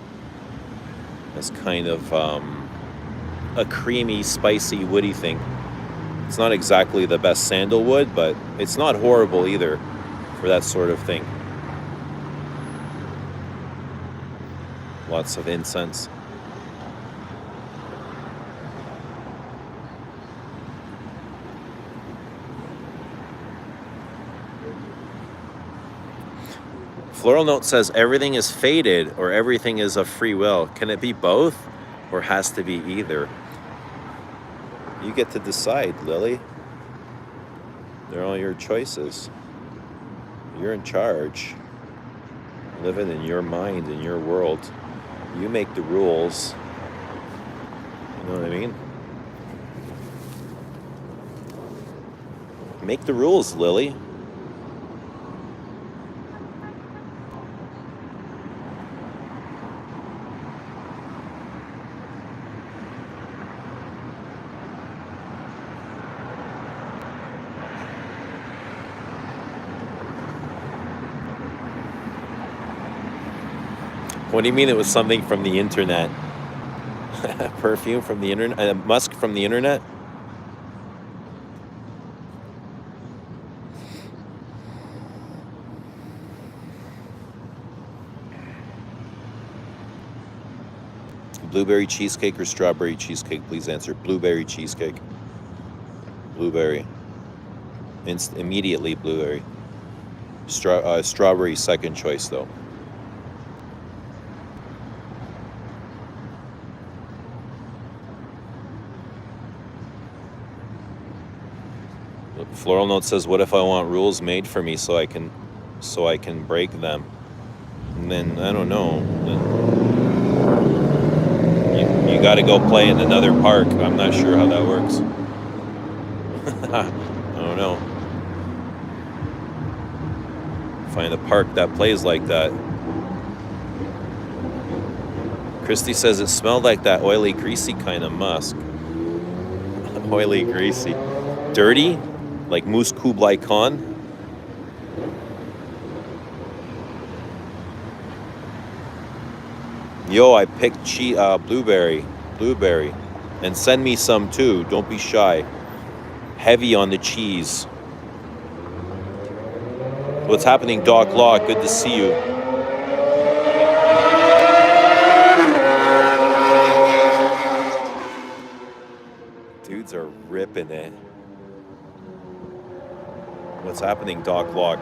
It's kind of a creamy, spicy, woody thing. It's not exactly the best sandalwood, but it's not horrible either for that sort of thing. Lots of incense. Floral Note says everything is fated or everything is of free will. Can it be both or has to be either? You get to decide, Lily. They're all your choices. You're in charge. Living in your mind, in your world. You make the rules. You know what I mean? Make the rules, Lily. What do you mean it was something from the internet? Perfume from the internet? Musk from the internet? Blueberry cheesecake or strawberry cheesecake? Please answer. Blueberry cheesecake. Blueberry. Immediately blueberry. Strawberry second choice though. Floral Note says, what if I want rules made for me so I can break them? And then, I don't know. Then you got to go play in another park. I'm not sure how that works. I don't know. Find a park that plays like that. Christy says it smelled like that oily, greasy kind of musk. Oily, greasy. Dirty? Like Moose Kublai Khan. Yo, I picked blueberry, and send me some too. Don't be shy. Heavy on the cheese. What's happening, Doc Law? Good to see you. Dudes are ripping it. What's happening, Doc Lock?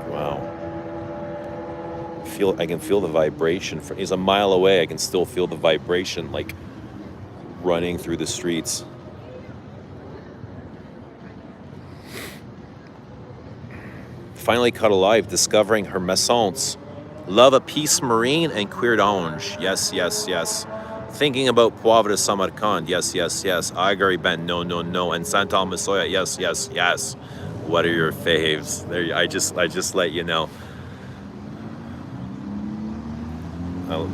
Wow. I can feel the vibration. He's a mile away. I can still feel the vibration like running through the streets. Finally caught alive, discovering her maisons. Love a peace marine and queer d'ange. Yes, yes, yes. Thinking about Poivre de Samarkand. Yes, yes, yes. Agari Ben. No, no, no. And Santal Masoya. Yes, yes, yes. What are your faves? There, I just let you know.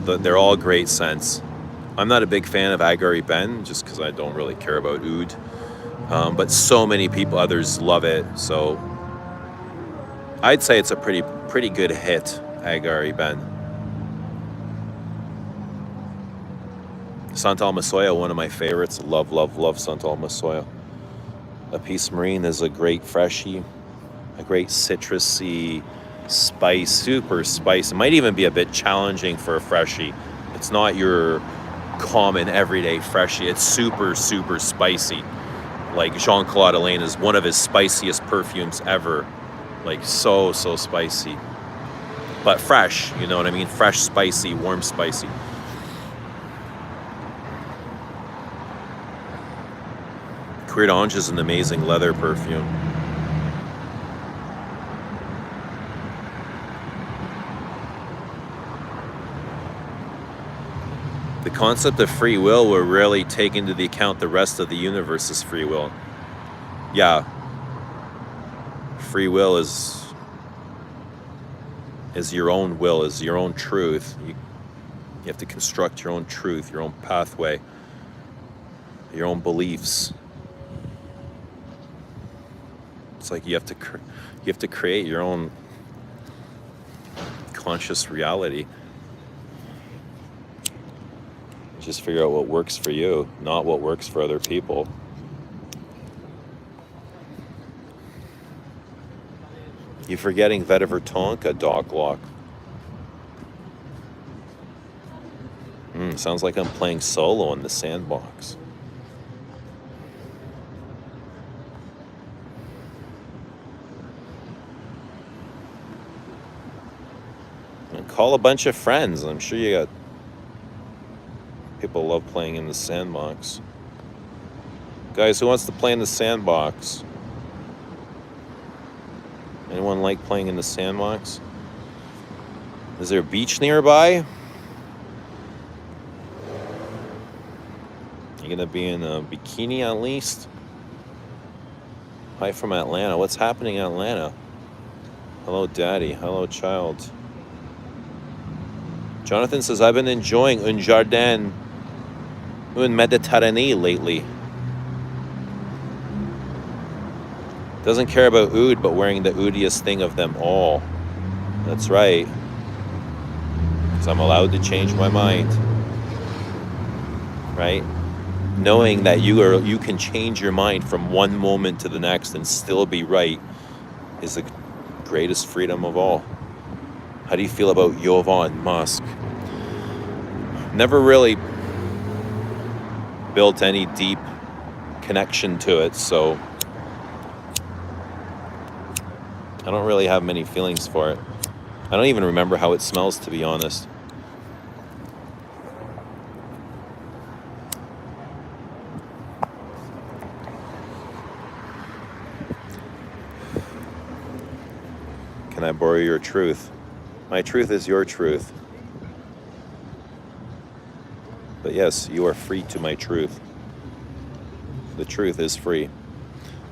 They're all great scents. I'm not a big fan of Agari Ben just because I don't really care about oud. But so many people, others love it. So I'd say it's a pretty good hit, Agari Ben. Santal Masoya, one of my favorites. Love, love, love Santal Masoya. A Peace Marine is a great freshie, a great citrusy spice, super spice. It might even be a bit challenging for a freshie. It's not your common everyday freshie. It's super, super spicy. Like Jean-Claude Alain is one of his spiciest perfumes ever. Like so spicy. But fresh, you know what I mean? Fresh, spicy, warm, spicy. Queer d'Ange is an amazing leather perfume. The concept of free will will really take into the account the rest of the universe's free will. Yeah. Free will is your own will, is your own truth. You have to construct your own truth, your own pathway, your own beliefs. It's like you have to create your own conscious reality. Just figure out what works for you, not what works for other people. You're forgetting Vetiver Tonka, Doc Lock. Sounds like I'm playing solo in the sandbox. And call a bunch of friends. I'm sure you got people love playing in the sandbox. Guys, who wants to play in the sandbox? Anyone like playing in the sandbox? Is there a beach nearby? You gonna be in a bikini at least? Hi from Atlanta. What's happening in Atlanta? Hello, Daddy. Hello, child. Jonathan says, I've been enjoying Un Jardin Un Méditerranée lately. Doesn't care about oud, but wearing the oudiest thing of them all. That's right. Because I'm allowed to change my mind. Right? Knowing that you can change your mind from one moment to the next and still be right is the greatest freedom of all. How do you feel about Jovan Musk? Never really built any deep connection to it, so I don't really have many feelings for it. I don't even remember how it smells, to be honest. Can I borrow your truth? My truth is your truth. But yes, you are free to my truth. The truth is free.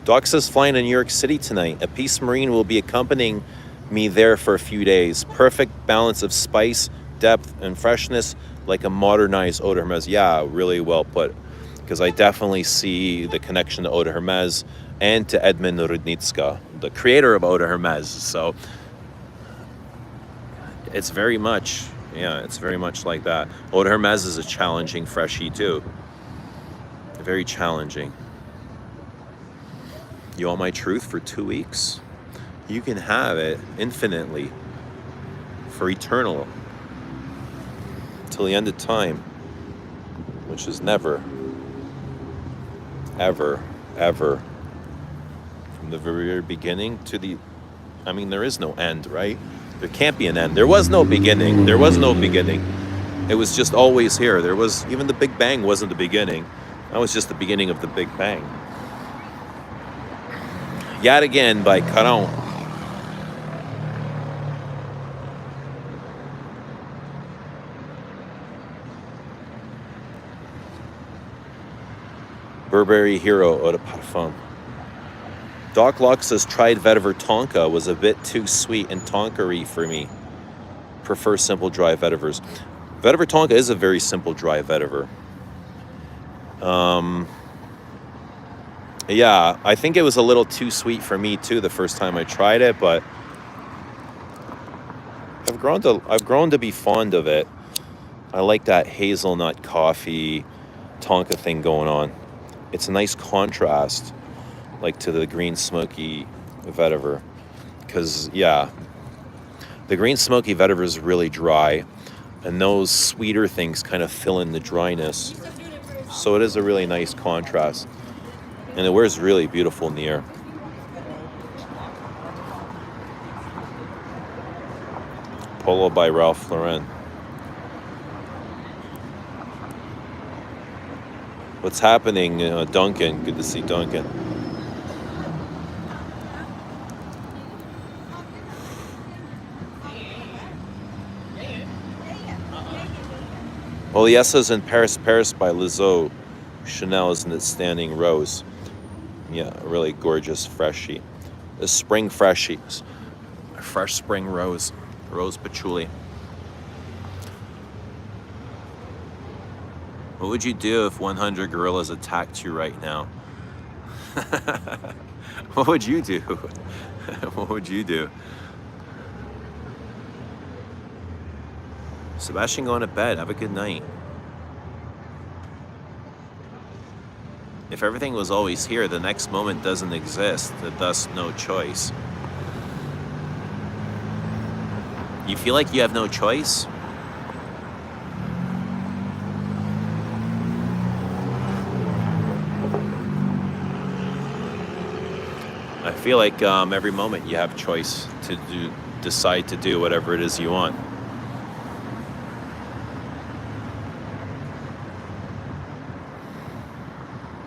Doc says flying to New York City tonight. A Peace Marine will be accompanying me there for a few days. Perfect balance of spice, depth, and freshness, like a modernized Eau de Hermes. Yeah, really well put. Because I definitely see the connection to Eau de Hermes and to Edmund Rudnitska, the creator of Eau de Hermes. So it's very much like that. Eau de Hermes is a challenging freshie too. Very challenging. You want my truth for 2 weeks? You can have it infinitely, for eternal, till the end of time. which is never, ever, ever, from the very beginning to the, I mean, there is no end, right? There can't be an end. There was no beginning. There was no beginning. It was just always here. There was, even the Big Bang wasn't the beginning. That was just the beginning of the Big Bang. Yet again by Caron. Burberry Hero Eau de Parfum. Doc Lock says tried vetiver Tonka was a bit too sweet and tonkery for me. Prefer simple dry vetivers. Vetiver Tonka is a very simple dry vetiver. Yeah, I think it was a little too sweet for me too the first time I tried it, but I've grown to be fond of it. I like that hazelnut coffee Tonka thing going on. It's a nice contrast, like to the green smoky vetiver, because yeah, the green smoky vetiver is really dry, and those sweeter things kind of fill in the dryness. So it is a really nice contrast, and it wears really beautiful in the air. Polo by Ralph Lauren. What's happening, Duncan? Good to see Duncan. Oliessa's in Paris, Paris by Lizzo. Chanel is in its standing rose. Yeah, a really gorgeous freshie. A spring freshie. A fresh spring rose. Rose patchouli. What would you do if 100 gorillas attacked you right now? What would you do? What would you do? Sebastian, going to bed. Have a good night. If everything was always here, the next moment doesn't exist, thus no choice. You feel like you have no choice? I feel like every moment you have choice to decide to do whatever it is you want.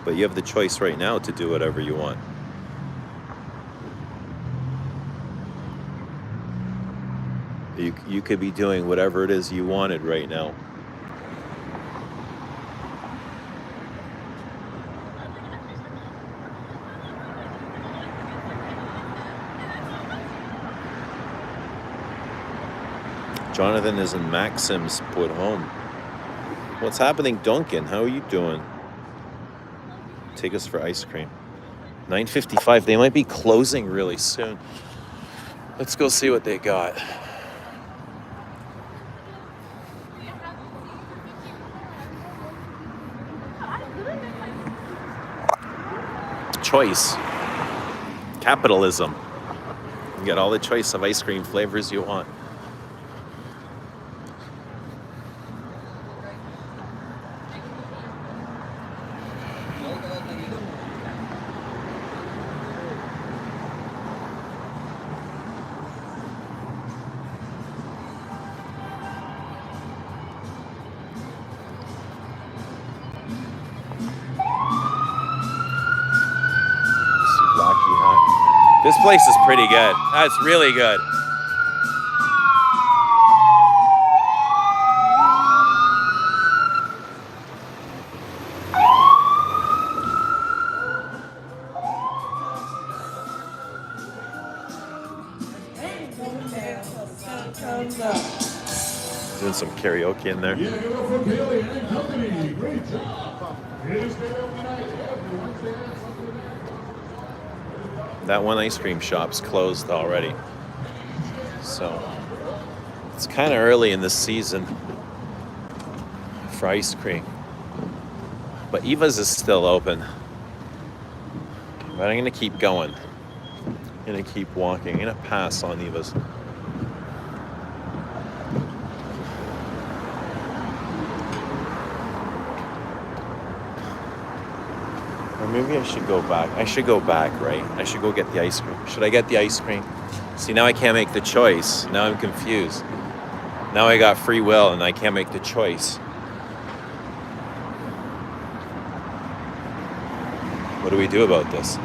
But you have the choice right now to do whatever you want. You could be doing whatever it is you wanted right now. Jonathan is in Maxim's put home. What's happening, Duncan? How are you doing? Take us for ice cream. 9:55. They might be closing really soon. Let's go see what they got. Choice. Capitalism. You get all the choice of ice cream flavors you want. This place is pretty good. That's really good. Doing some karaoke in there. Great job. It is good every night. That one ice cream shop's closed already. So it's kind of early in the season for ice cream. But Eva's is still open. But I'm gonna keep going. I'm gonna keep walking. I'm gonna pass on Eva's. Or maybe I should go back. I should go back, right? I should go get the ice cream. Should I get the ice cream? See, now I can't make the choice. Now I'm confused. Now I got free will and I can't make the choice. What do we do about this?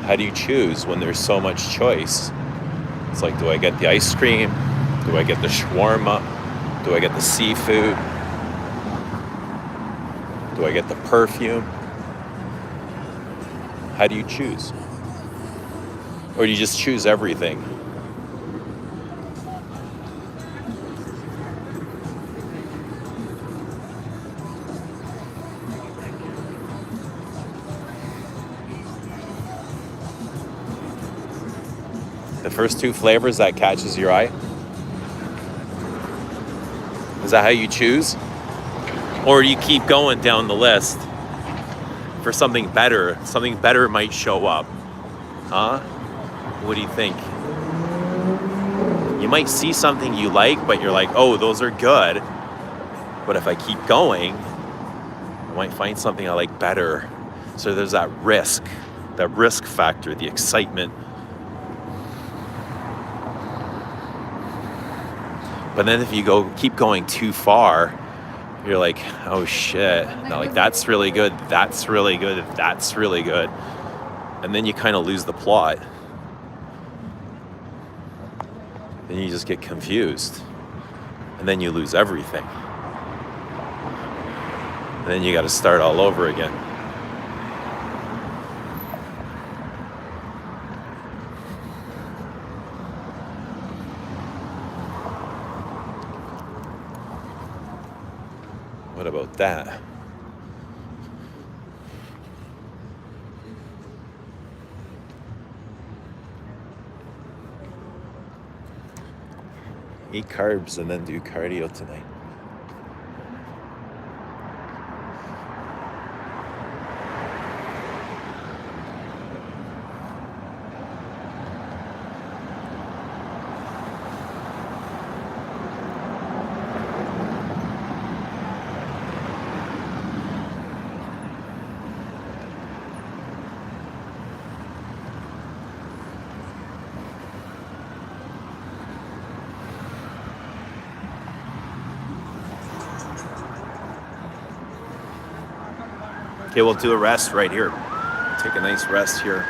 How do you choose when there's so much choice? It's like, do I get the ice cream? Do I get the shawarma? Do I get the seafood? Do I get the perfume? How do you choose? Or do you just choose everything? The first two flavors that catches your eye? Is that how you choose? Or do you keep going down the list for something better? Something better might show up. Huh? What do you think? You might see something you like, but you're like, oh, those are good. But if I keep going, I might find something I like better. So there's that risk factor, the excitement. But then if you keep going too far, you're like, oh shit, now, like that's really good, that's really good, that's really good. And then you kind of lose the plot. Then you just get confused. And then you lose everything. And then you got to start all over again. What about that? Eat carbs and then do cardio tonight. Okay, we'll do a rest right here. Take a nice rest here.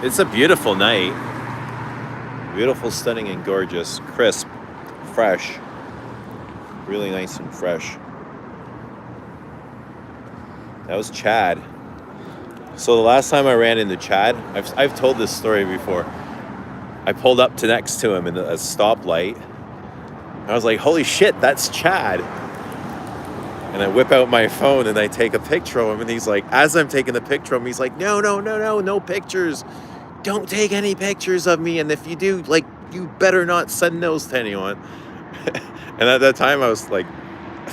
It's a beautiful night. Beautiful, stunning, and gorgeous. Crisp, fresh. Really nice and fresh. That was Chad. So the last time I ran into Chad, I've told this story before. I pulled up to next to him in a stoplight. I was like, holy shit, that's Chad. And I whip out my phone and I take a picture of him. And he's like, as I'm taking the picture of him, he's like, no pictures. Don't take any pictures of me. And if you do, like, you better not send those to anyone. And at that time, I was like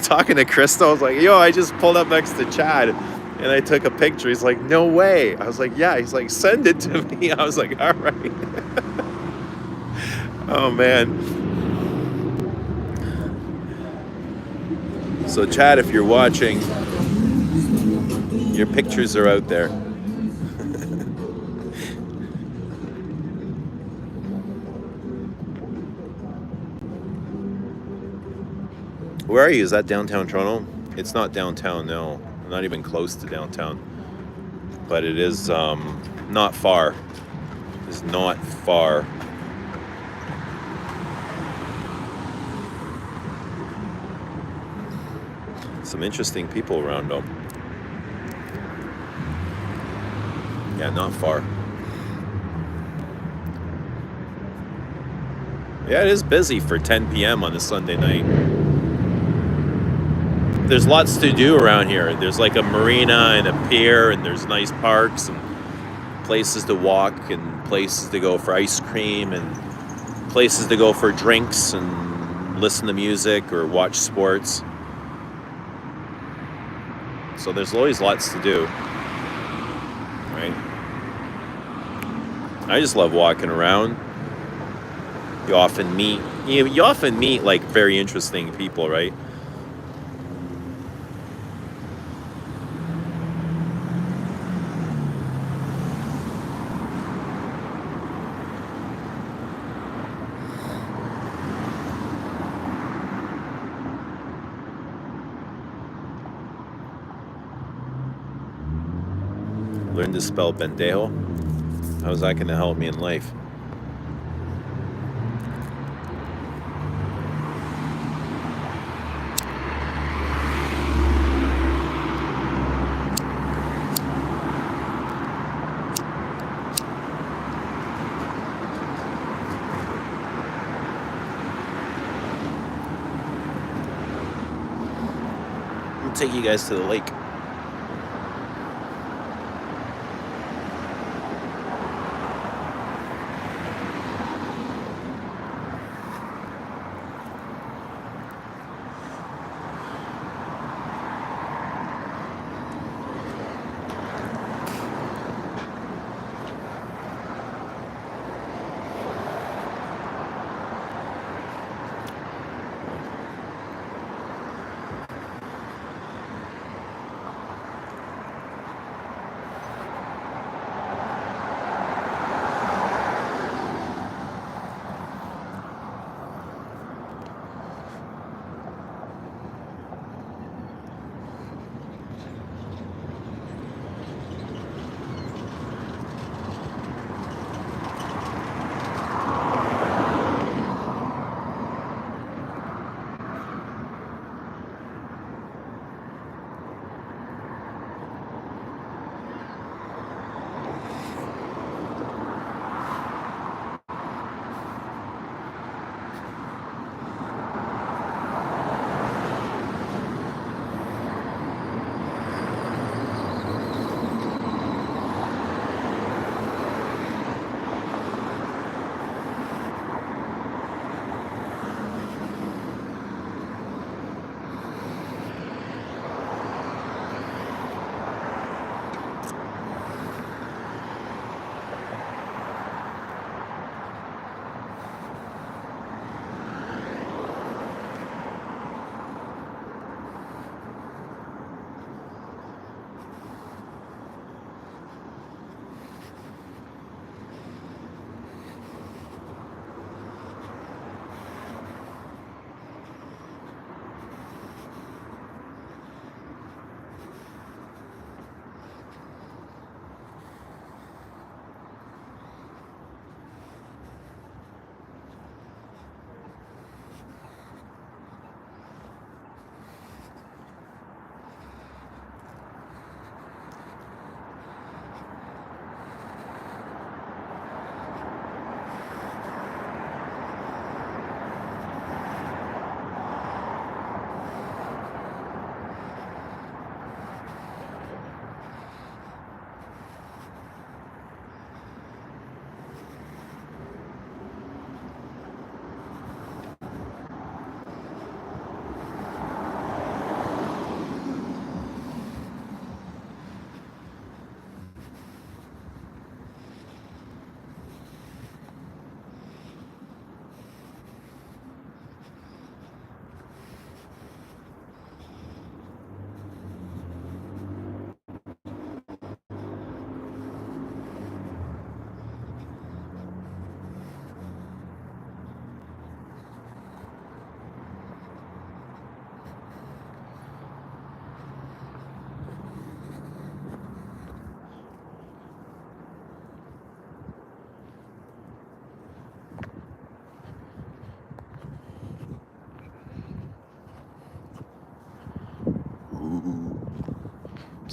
talking to Crystal. I was like, yo, I just pulled up next to Chad and I took a picture. He's like, no way. I was like, yeah. He's like, send it to me. I was like, all right. Oh, man. So, Chad, if you're watching, your pictures are out there. Where are you? Is that downtown Toronto? It's not downtown, no. Not even close to downtown. But it is not far. It's not far. Some interesting people around though. Yeah, not far. Yeah, it is busy for 10 p.m. on a Sunday night. There's lots to do around here. There's like a marina and a pier, and there's nice parks and places to walk and places to go for ice cream and places to go for drinks and listen to music or watch sports. So there's always lots to do, right? I just love walking around. You often meet like very interesting people, right? Learn to spell pendejo. How's that going to help me in life? I'll take you guys to the lake.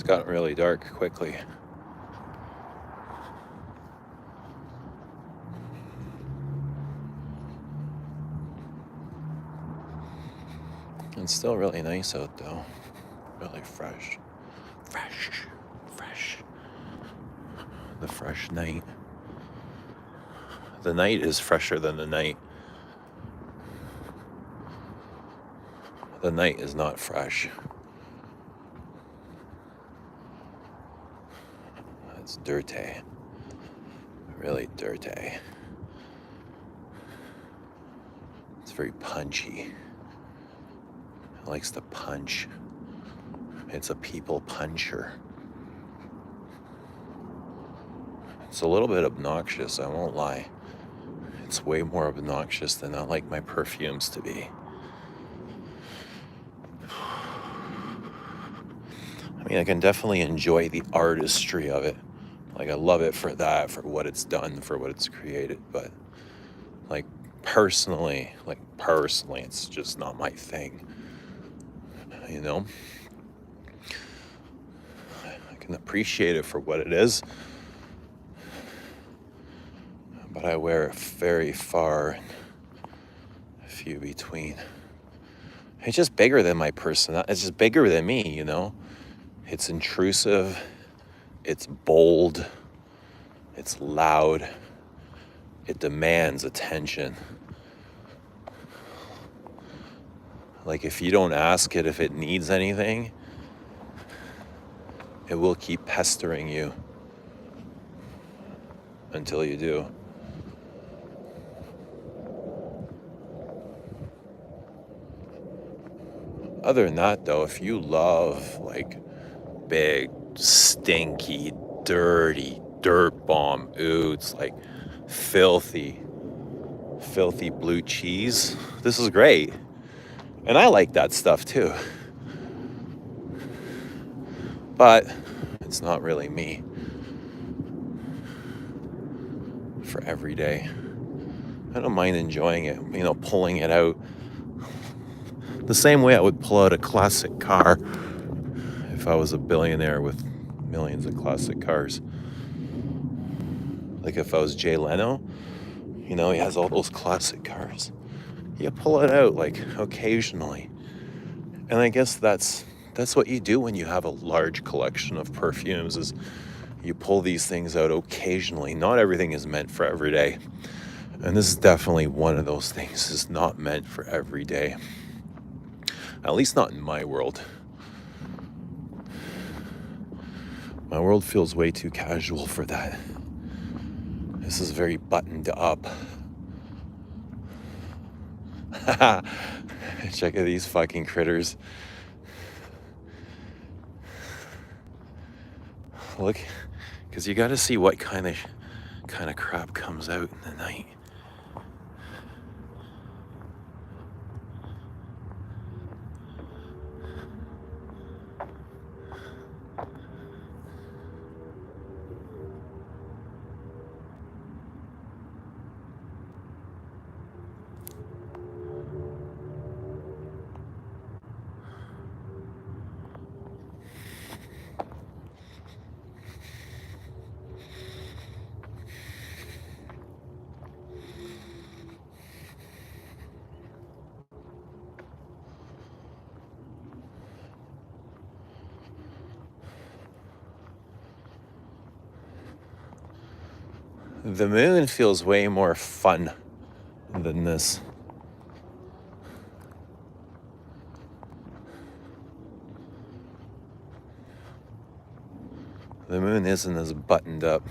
It's gotten really dark quickly. It's still really nice out though. Really fresh. Fresh. Fresh. The fresh night. The night is fresher than the night. The night is not fresh. It's dirty. Really dirty. It's very punchy. It likes to punch. It's a people puncher. It's a little bit obnoxious, I won't lie. It's way more obnoxious than I like my perfumes to be. I mean, I can definitely enjoy the artistry of it. Like, I love it for that, for what it's done, for what it's created. But, like, personally, it's just not my thing. You know? I can appreciate it for what it is. But I wear it very far and few between. It's just bigger than my personality. It's just bigger than me, you know? It's intrusive. It's bold. It's loud. It demands attention. Like, if you don't ask it if it needs anything, it will keep pestering you until you do. Other than that, though, if you love, like, big, stinky, dirty, dirt bomb oods, like filthy blue cheese, this is great. And I like that stuff too. But it's not really me for every day. I don't mind enjoying it, you know, pulling it out. The same way I would pull out a classic car if I was a billionaire with millions of classic cars. Like if I was Jay Leno, you know, he has all those classic cars. You pull it out, like, occasionally. And I guess that's what you do when you have a large collection of perfumes, is you pull these things out occasionally. Not everything is meant for every day. And this is definitely one of those things. It's not meant for every day. At least not in my world. My world feels way too casual for that. This is very buttoned up. Check out these fucking critters. Look, because you got to see what kind of crap comes out in the night. The moon feels way more fun than this. The moon isn't as buttoned up.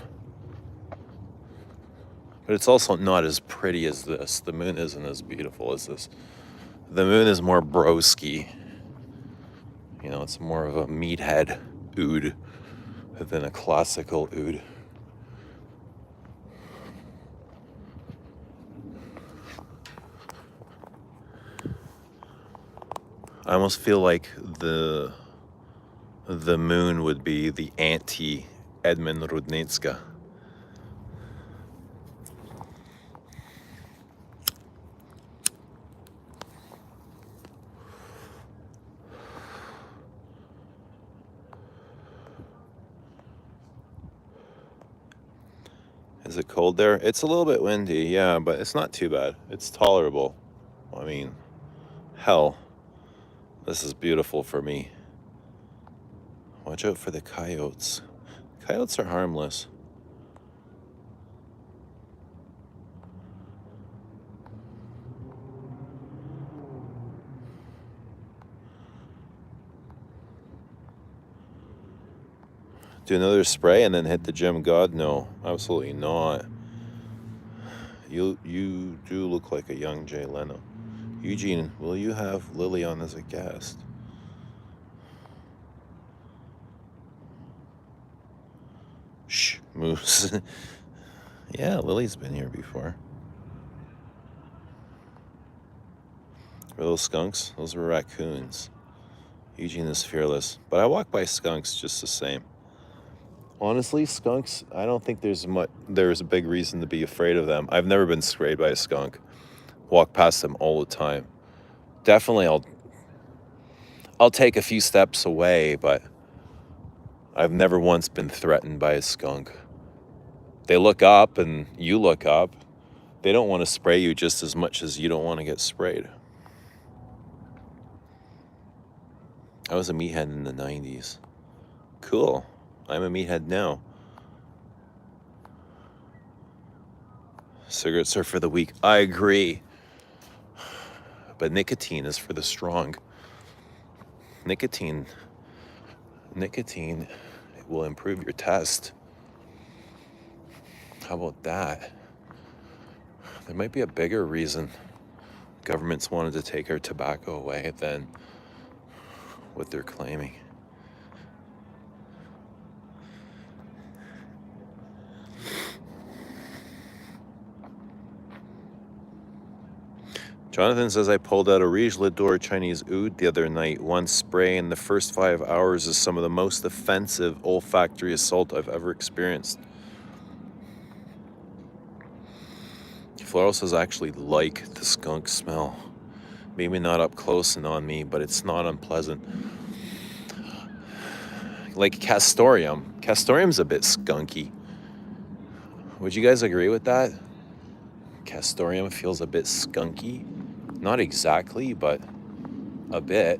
But it's also not as pretty as this. The moon isn't as beautiful as this. The moon is more broski. You know, it's more of a meathead oud than a classical oud. I almost feel like the moon would be the anti-Edmund Rudnitska. Is it cold there? It's a little bit windy, yeah, but it's not too bad. It's tolerable. I mean, hell, This is beautiful for me. Watch out for the coyotes. Coyotes are harmless. Do another spray and then hit the gym? God, no, absolutely not. You do look like a young Jay Leno. Eugene, will you have Lily on as a guest? Shh, Moose. Yeah, Lily's been here before. Were those skunks? Those were raccoons. Eugene is fearless, but I walk by skunks just the same. Honestly, skunks, I don't think there's a big reason to be afraid of them. I've never been sprayed by a skunk. Walk past them all the time. Definitely I'll take a few steps away, but I've never once been threatened by a skunk. They look up and you look up. They don't want to spray you just as much as you don't want to get sprayed. I was a meathead in the 90s. Cool. I'm a meathead now. Cigarettes are for the weak. I agree. But nicotine is for the strong. Nicotine will improve your test. How about that? There might be a bigger reason governments wanted to take our tobacco away than what they're claiming. Jonathan says, I pulled out a Rouge L'Or Chinese oud the other night. One spray in the first 5 hours is some of the most offensive olfactory assault I've ever experienced. Floral says, I actually like the skunk smell. Maybe not up close and on me, but it's not unpleasant. Like castoreum. Castoreum's a bit skunky. Would you guys agree with that? Castoreum feels a bit skunky. Not exactly, but a bit.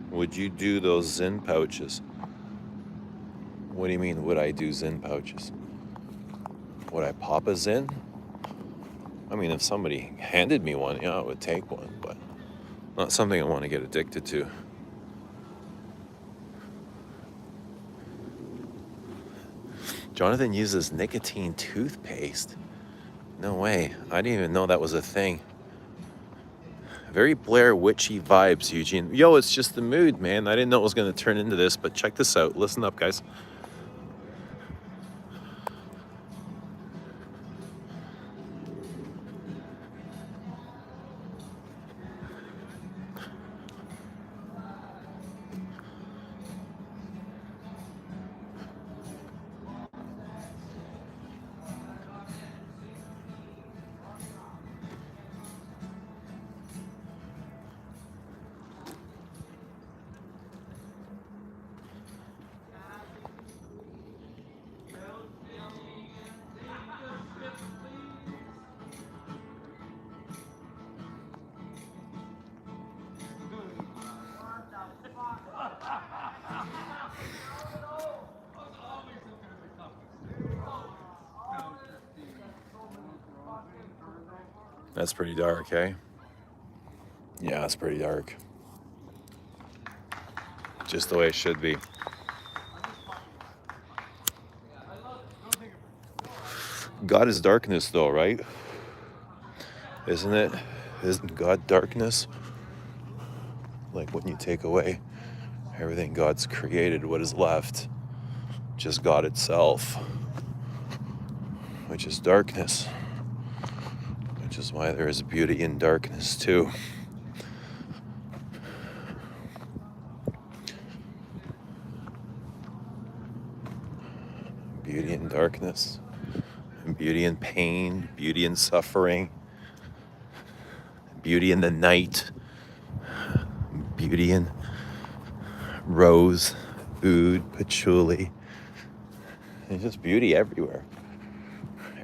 Would you do those Zin pouches? What do you mean, would I do Zin pouches? Would I pop a Zin? I mean, if somebody handed me one, yeah, I would take one, but not something I want to get addicted to. Jonathan uses nicotine toothpaste. No way. I didn't even know that was a thing. Very Blair Witchy vibes, Eugene. Yo, it's just the mood, man. I didn't know it was going to turn into this, but check this out. Listen up, guys. That's pretty dark, eh? Yeah, it's pretty dark. Just the way it should be. God is darkness, though, right? Isn't it? Isn't God darkness? Like when you take away everything God's created, what is left? Just God itself, which is darkness. Which is why there is beauty in darkness, too. Beauty in darkness, and beauty in pain, beauty in suffering, beauty in the night, beauty in rose, oud, patchouli. There's just beauty everywhere.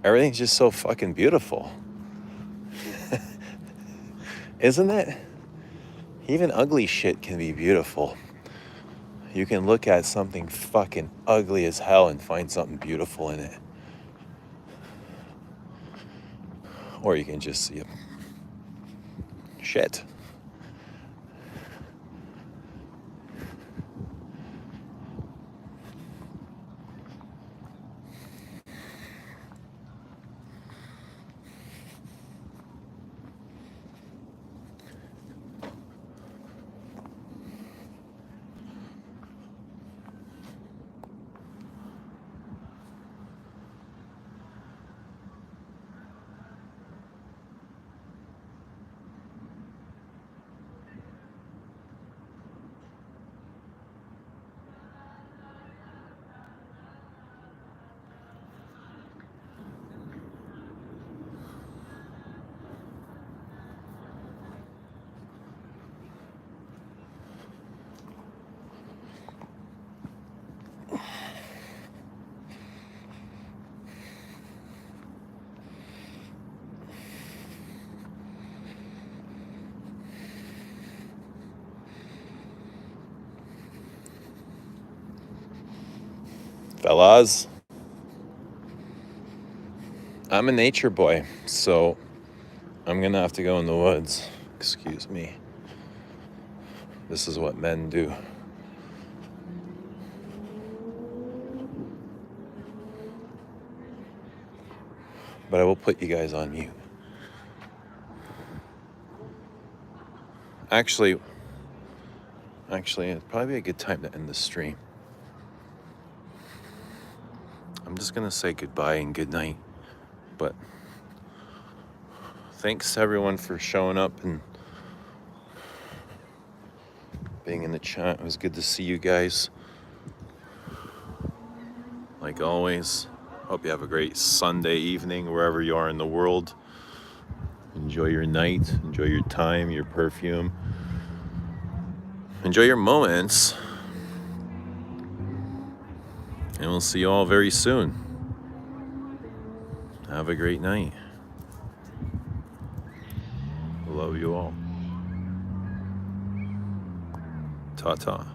Everything's just so fucking beautiful. Isn't it? Even ugly shit can be beautiful. You can look at something fucking ugly as hell and find something beautiful in it. Or you can just see shit. Fellas, I'm a nature boy, so I'm gonna have to go in the woods. Excuse me. This is what men do. But I will put you guys on mute. Actually, it'd probably be a good time to end the stream. I'm just gonna say goodbye and good night. But thanks to everyone for showing up and being in the chat. It was good to see you guys. Like always, hope you have a great Sunday evening wherever you are in the world. Enjoy your night, enjoy your time, your perfume. Enjoy your moments. And we'll see you all very soon. Have a great night. Love you all. Ta-ta.